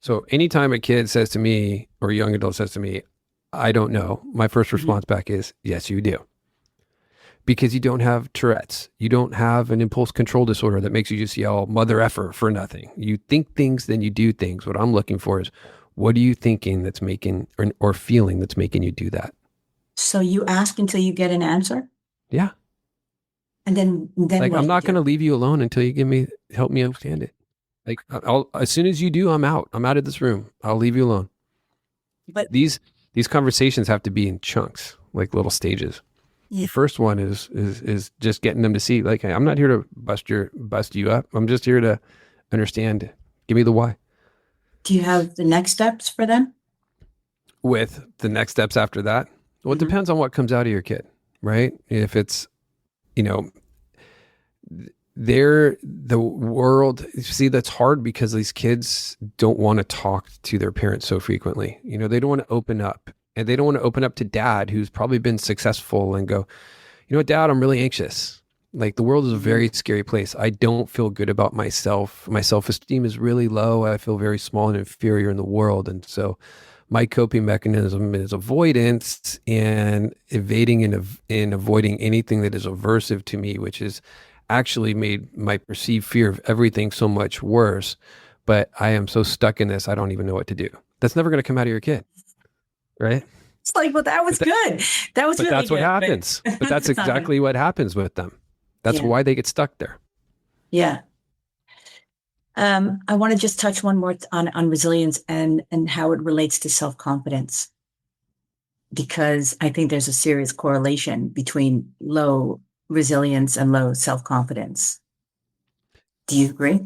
So anytime a kid says to me, or a young adult says to me, I don't know, my first response back is, yes, you do. Because you don't have Tourette's. You don't have an impulse control disorder that makes you just yell mother effer for nothing. You think things, then you do things. What I'm looking for is, what are you thinking that's making, or feeling that's making you do that? So you ask until you get an answer? Yeah. And then like, I'm not going to leave you alone until you help me understand it. Like, as soon as you do, I'm out of this room. I'll leave you alone. But these conversations have to be in chunks, like little stages. Yeah. The first one is just getting them to see, like, hey, I'm not here to bust you up. I'm just here to understand. Give me the why. Do you have the next steps for them? With the next steps after that? Well, it depends on what comes out of your kid, right? If it's, the world, see, that's hard because these kids don't want to talk to their parents so frequently. They don't want to open up, and they don't want to open up to dad, who's probably been successful, and go, you know what, dad, I'm really anxious. Like, the world is a very scary place. I don't feel good about myself. My self-esteem is really low. I feel very small and inferior in the world. And so my coping mechanism is avoidance and evading and avoiding anything that is aversive to me, which has actually made my perceived fear of everything so much worse. But I am so stuck in this, I don't even know what to do. That's never going to come out of your kid, right? It's like, well, that was good. That was really good. But that's what happens. But that's exactly what happens with them. That's why they get stuck there. Yeah. I want to just touch one more on resilience and how it relates to self-confidence, because I think there's a serious correlation between low resilience and low self-confidence. Do you agree?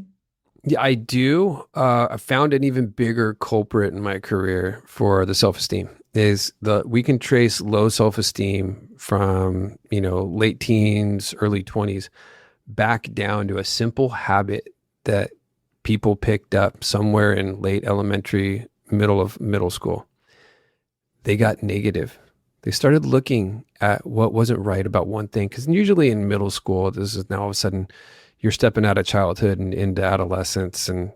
Yeah, I do. I found an even bigger culprit in my career for the self-esteem is we can trace low self-esteem from, late teens, early 20s back down to a simple habit that people picked up somewhere in late elementary, middle school. They got negative. They started looking at what wasn't right about one thing. Because usually in middle school, this is now all of a sudden you're stepping out of childhood and into adolescence, and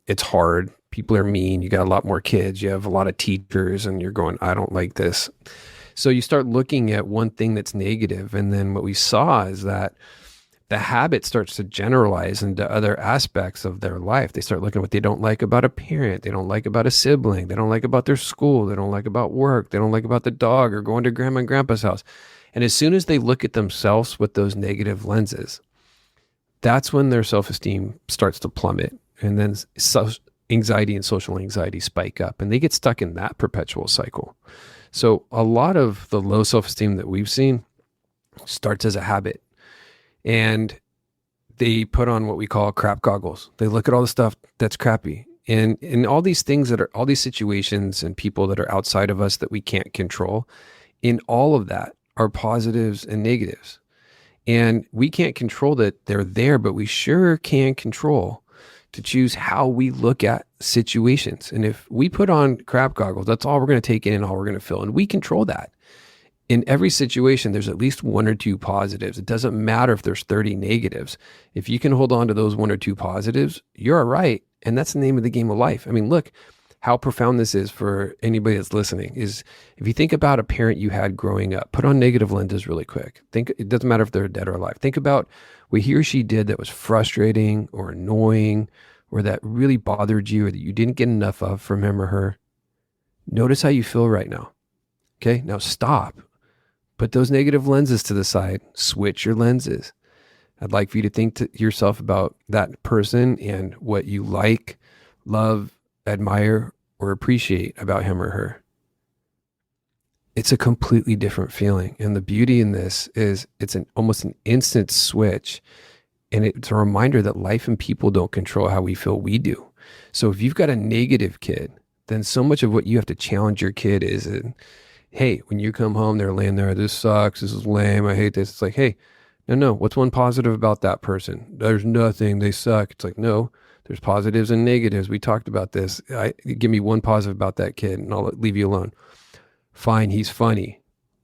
it's hard. People are mean. You got a lot more kids. You have a lot of teachers, and you're going, I don't like this. So you start looking at one thing that's negative, and then what we saw is that the habit starts to generalize into other aspects of their life. They start looking at what they don't like about a parent. They don't like about a sibling. They don't like about their school. They don't like about work. They don't like about the dog or going to grandma and grandpa's house. And as soon as they look at themselves with those negative lenses, that's when their self-esteem starts to plummet. And then anxiety and social anxiety spike up, and they get stuck in that perpetual cycle. So a lot of the low self-esteem that we've seen starts as a habit, and they put on what we call crap goggles. They look at all the stuff that's crappy, and all these things that are, all these situations and people that are outside of us that we can't control. In all of that are positives and negatives, and we can't control that they're there, but we sure can control to choose how we look at situations. And if we put on crap goggles, that's all we're going to take in and all we're going to feel. And we control that. In every situation, there's at least one or two positives. It doesn't matter if there's 30 negatives. If you can hold on to those one or two positives, you're all right. And that's the name of the game of life. I mean, look how profound this is for anybody that's listening. Is if you think about a parent you had growing up, put on negative lenses really quick. It doesn't matter if they're dead or alive. Think about what he or she did that was frustrating or annoying, or that really bothered you, or that you didn't get enough of from him or her. Notice how you feel right now. Okay, now stop. Put those negative lenses to the side. Switch your lenses. I'd like for you to think to yourself about that person and what you like, love, admire, or appreciate about him or her. It's a completely different feeling. And the beauty in this is it's almost an instant switch. And it's a reminder that life and people don't control how we feel, we do. So if you've got a negative kid, then so much of what you have to challenge your kid is, hey, when you come home, they're laying there, this sucks, this is lame, I hate this. It's like, hey, no, what's one positive about that person? There's nothing, they suck. It's like, no, there's positives and negatives. We talked about this. Give me one positive about that kid and I'll leave you alone. Fine, he's funny.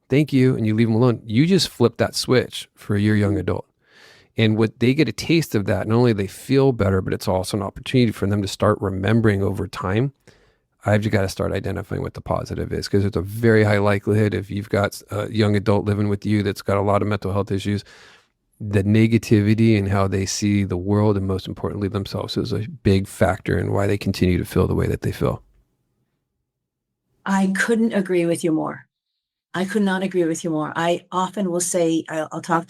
Thank you. And you leave him alone. You just flip that switch for your young adult. And what they get a taste of that, not only they feel better, but it's also an opportunity for them to start remembering over time. I've just got to start identifying what the positive is, because it's a very high likelihood if you've got a young adult living with you that's got a lot of mental health issues, the negativity and how they see the world and most importantly themselves is a big factor in why they continue to feel the way that they feel. I couldn't agree with you more. I could not agree with you more. I often will say, I also talk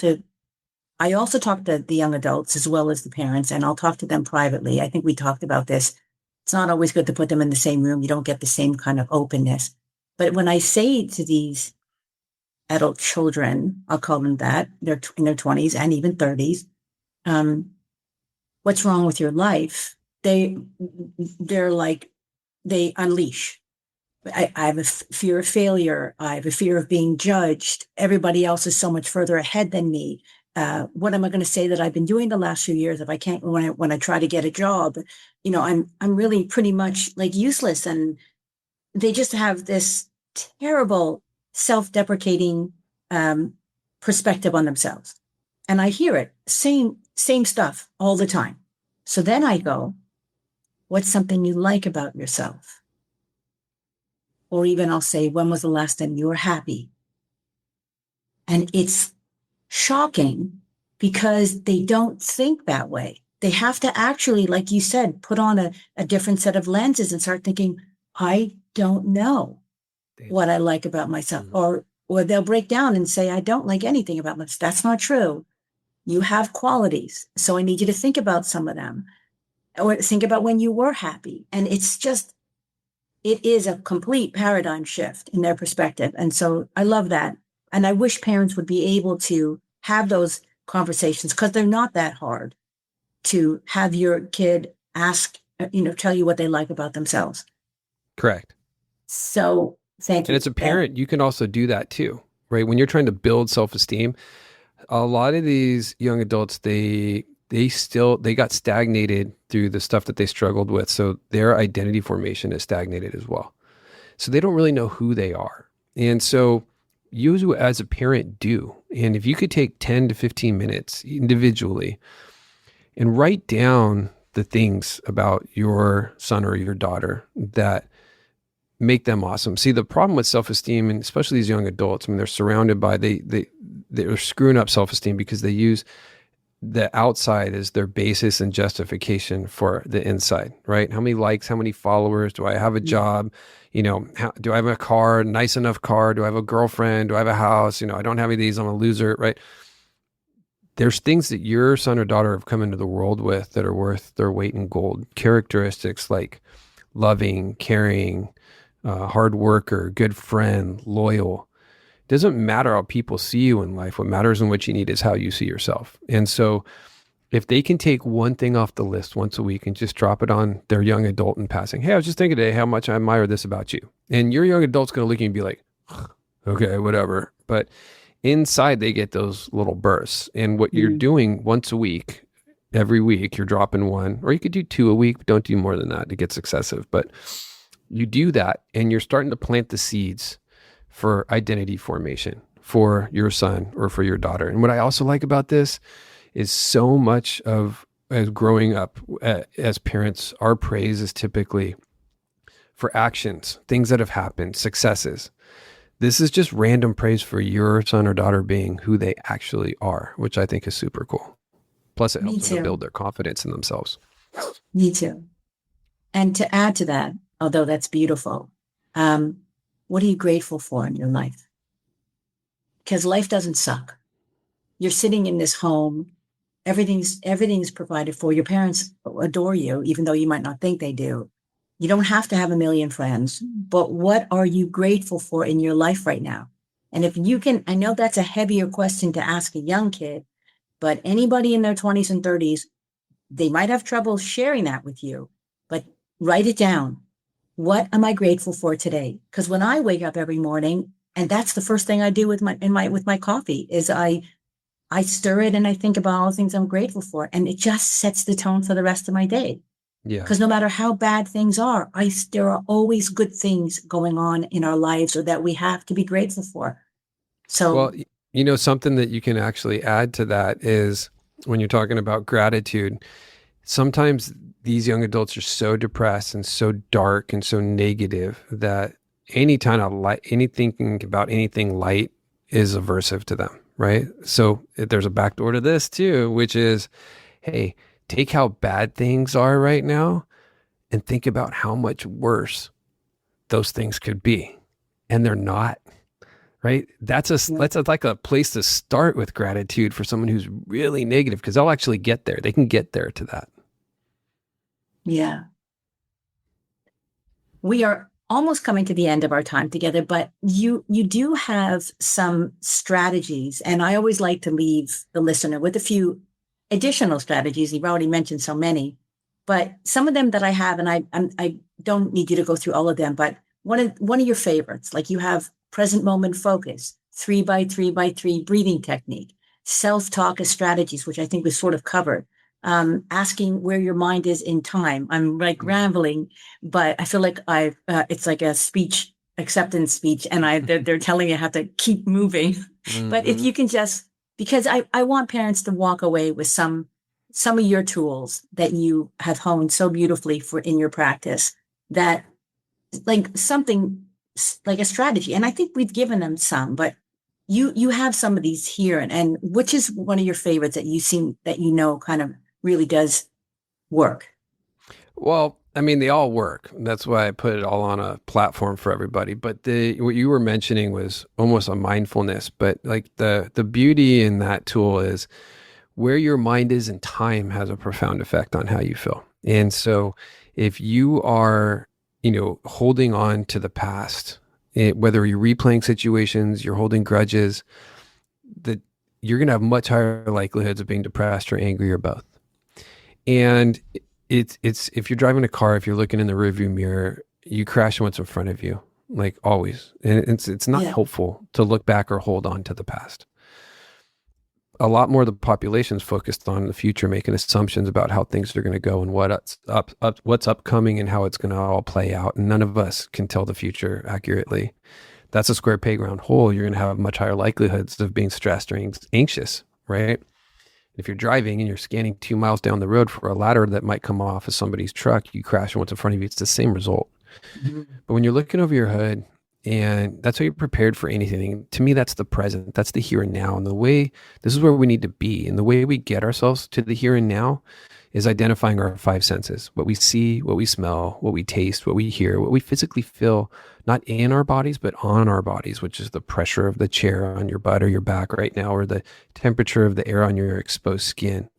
to the young adults as well as the parents, and I'll talk to them privately. I think we talked about this. It's not always good to put them in the same room. You don't get the same kind of openness. But when I say to these adult children, I'll call them that, they're in their 20s and even 30s, what's wrong with your life? They're like, they unleash. I have a fear of failure. I have a fear of being judged. Everybody else is so much further ahead than me. What am I going to say that I've been doing the last few years if I can't, when I try to get a job, I'm really pretty much like useless. And they just have this terrible self-deprecating perspective on themselves. And I hear it, same stuff all the time. So then I go, what's something you like about yourself? Or even I'll say, when was the last time you were happy? And it's shocking because they don't think that way. They have to actually, like you said, put on a different set of lenses and start thinking, I don't know what I like about myself. Or they'll break down and say, I don't like anything about myself. That's not true. You have qualities. So I need you to think about some of them. Or think about when you were happy. And it is a complete paradigm shift in their perspective. And so I love that. And I wish parents would be able to have those conversations, because they're not that hard, to have your kid tell you what they like about themselves. Correct. So thank you. And as a parent, you can also do that too, right? When you're trying to build self-esteem, a lot of these young adults, they got stagnated through the stuff that they struggled with. So their identity formation is stagnated as well. So they don't really know who they are. And so you as a parent do. And if you could take 10 to 15 minutes individually and write down the things about your son or your daughter that make them awesome. See, the problem with self-esteem, and especially these young adults, they're surrounded by, they're screwing up self-esteem because they use the outside as their basis and justification for the inside, right? How many likes, how many followers? Do I have a job? Do I have a car, nice enough car? Do I have a girlfriend? Do I have a house? I don't have any of these. I'm a loser, right? there's things that your son or daughter have come into the world with that are worth their weight in gold. Characteristics like loving, caring, hard worker, good friend, loyal. It doesn't matter how people see you in life. What matters and what you need is how you see yourself. And so if they can take one thing off the list once a week and just drop it on their young adult in passing, hey, I was just thinking today how much I admire this about you. And your young adult's going to look at you and be like, okay, whatever. But inside they get those little bursts. And what you're doing once a week, every week, you're dropping one, or you could do 2 a week, but don't do more than that. It gets excessive. But you do that and you're starting to plant the seeds for identity formation for your son or for your daughter. And what I also like about this is so much of as growing up as parents, our praise is typically for actions, things that have happened, successes. This is just random praise for your son or daughter being who they actually are, which I think is super cool. Plus it helps them to build their confidence in themselves. Me too. And to add to that, although that's beautiful, what are you grateful for in your life? Because life doesn't suck. You're sitting in this home. Everything's provided for. Your parents adore you, even though you might not think they do. You don't have to have a million friends, but what are you grateful for in your life right now? And if you can, I know that's a heavier question to ask a young kid, but anybody in their 20s and 30s, they might have trouble sharing that with you, but write it down. What am I grateful for today? Because when I wake up every morning, and that's the first thing I do with my coffee, is I stir it and I think about all the things I'm grateful for. And it just sets the tone for the rest of my day. Yeah. Because no matter how bad things are, there are always good things going on in our lives or that we have to be grateful for. So, well, something that you can actually add to that is when you're talking about gratitude, sometimes these young adults are so depressed and so dark and so negative that any kind of light, any thinking about anything light is aversive to them. Right. So there's a backdoor to this too, which is, hey, take how bad things are right now and think about how much worse those things could be. And they're not, right? That's like a place to start with gratitude for someone who's really negative, because they'll actually get there. They can get there to that. Yeah. We are almost coming to the end of our time together, but you do have some strategies, and I always like to leave the listener with a few additional strategies. You've already mentioned so many, but some of them that I have, and I don't need you to go through all of them, but one of your favorites, like you have present moment focus, 3 by 3 by 3 breathing technique, self-talk as strategies, which I think we sort of covered. Asking where your mind is in time. I'm like rambling, but I feel like it's like a speech, acceptance speech, and they're telling you how to keep moving. Mm-hmm. But if you can just, because I want parents to walk away with some of your tools that you have honed so beautifully in your practice, that like something like a strategy. And I think we've given them some, but you have some of these here, and which is one of your favorites that kind of really does work? Well, I mean, they all work. That's why I put it all on a platform for everybody. But what you were mentioning was almost a mindfulness. But like the beauty in that tool is where your mind is in time has a profound effect on how you feel. And so if you are, holding on to the past, whether you're replaying situations, you're holding grudges, that you're going to have much higher likelihoods of being depressed or angry or both. And it's if you're driving a car, if you're looking in the rearview mirror, you crash what's in front of you, like always. And it's not helpful to look back or hold on to the past. A lot more of the population is focused on the future, making assumptions about how things are going to go and what's upcoming and how it's going to all play out. And none of us can tell the future accurately. That's a square peg round hole. You're going to have much higher likelihoods of being stressed or anxious, right? If you're driving and you're scanning 2 miles down the road for a ladder that might come off of somebody's truck, you crash and what's in front of you, it's the same result. Mm-hmm. But when you're looking over your hood, and that's how you're prepared for anything, to me, that's the present, that's the here and now. And this is where we need to be. And the way we get ourselves to the here and now is identifying our five senses: what we see, what we smell, what we taste, what we hear, what we physically feel, not in our bodies, but on our bodies, which is the pressure of the chair on your butt or your back right now, or the temperature of the air on your exposed skin.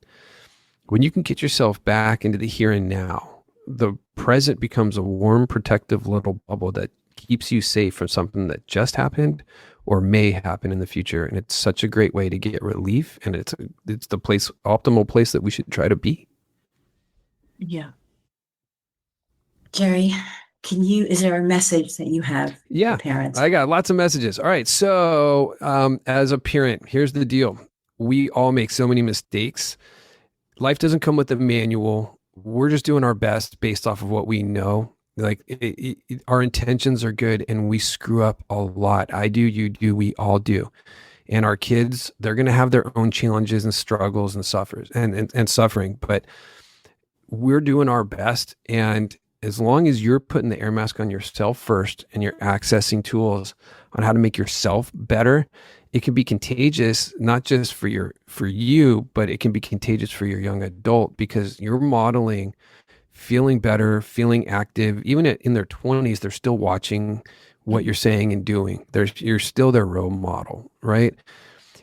When you can get yourself back into the here and now, the present becomes a warm, protective little bubble that keeps you safe from something that just happened or may happen in the future. And it's such a great way to get relief. And it's the optimal place that we should try to be. Yeah. Jerry, is there a message that you have for parents? I got lots of messages. All right. So as a parent, here's the deal. We all make so many mistakes. Life doesn't come with a manual. We're just doing our best based off of what we know. Like our intentions are good and we screw up a lot. I do, you do, we all do. And our kids, they're going to have their own challenges and struggles and suffering, but we're doing our best. And as long as you're putting the air mask on yourself first and you're accessing tools on how to make yourself better, it can be contagious, not just for you, but it can be contagious for your young adult, because you're modeling feeling better, feeling active. Even in their 20s, they're still watching what you're saying and doing. You're still their role model, right?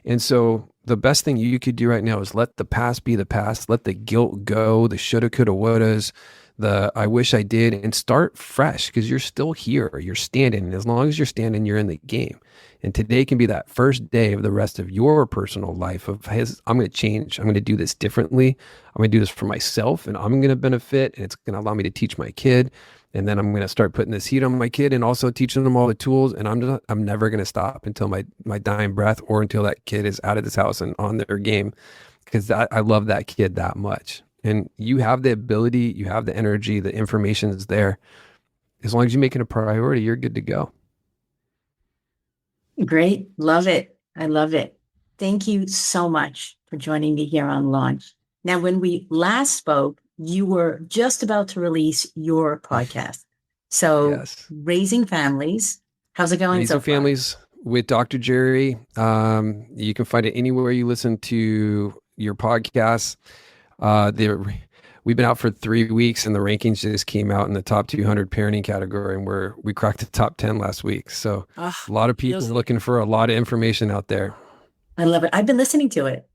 And so the best thing you could do right now is let the past be the past. Let the guilt go, the shoulda, coulda, wouldas, the I wish I did, and start fresh, because you're still here. You're standing. And as long as you're standing, you're in the game. And today can be that first day of the rest of your personal life of, hey, I'm going to change. I'm going to do this differently. I'm going to do this for myself, and I'm going to benefit, and it's going to allow me to teach my kid. And then I'm going to start putting this heat on my kid and also teaching them all the tools. And I'm never going to stop until my dying breath, or until that kid is out of this house and on their game, because I love that kid that much. And you have the ability, you have the energy, the information is there. As long as you make it a priority, you're good to go. Great. Love it. I love it. Thank you so much for joining me here on Launch. Now, when we last spoke, you were just about to release your podcast. So yes. Raising Families. How's it going so far? Raising Families with Dr. Jerry. You can find it anywhere you listen to your podcasts. We've been out for 3 weeks, and the rankings just came out in the top 200 parenting category, and we cracked the top 10 last week. So a lot of people looking for a lot of information out there. I love it. I've been listening to it.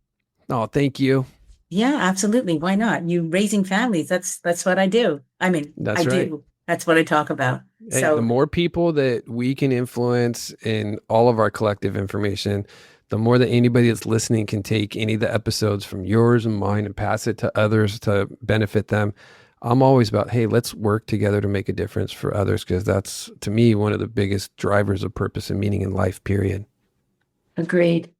Oh, thank you. Yeah, absolutely. Why not? You Raising Families. That's what I do. I mean, that's right. do. That's what I talk about. Hey, so the more people that we can influence in all of our collective information, the more that anybody that's listening can take any of the episodes from yours and mine and pass it to others to benefit them. I'm always about, hey, let's work together to make a difference for others, because that's, to me, one of the biggest drivers of purpose and meaning in life, period. Agreed.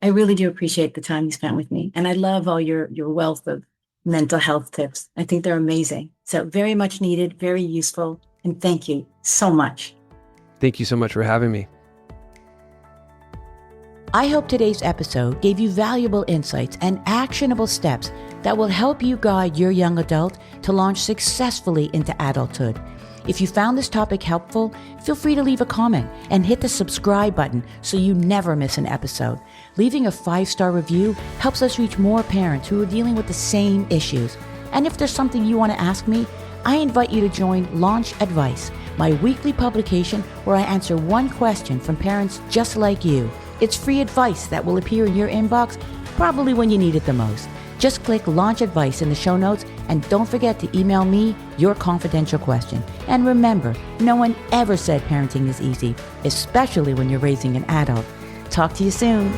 I really do appreciate the time you spent with me. And I love all your wealth of mental health tips. I think they're amazing. So very much needed, very useful. And thank you so much. Thank you so much for having me. I hope today's episode gave you valuable insights and actionable steps that will help you guide your young adult to launch successfully into adulthood. If you found this topic helpful, feel free to leave a comment and hit the subscribe button so you never miss an episode. Leaving a 5-star review helps us reach more parents who are dealing with the same issues. And if there's something you want to ask me, I invite you to join Launch Advice, my weekly publication where I answer one question from parents just like you. It's free advice that will appear in your inbox probably when you need it the most. Just click Launch Advice in the show notes, and don't forget to email me your confidential question. And remember, no one ever said parenting is easy, especially when you're raising an adult. Talk to you soon.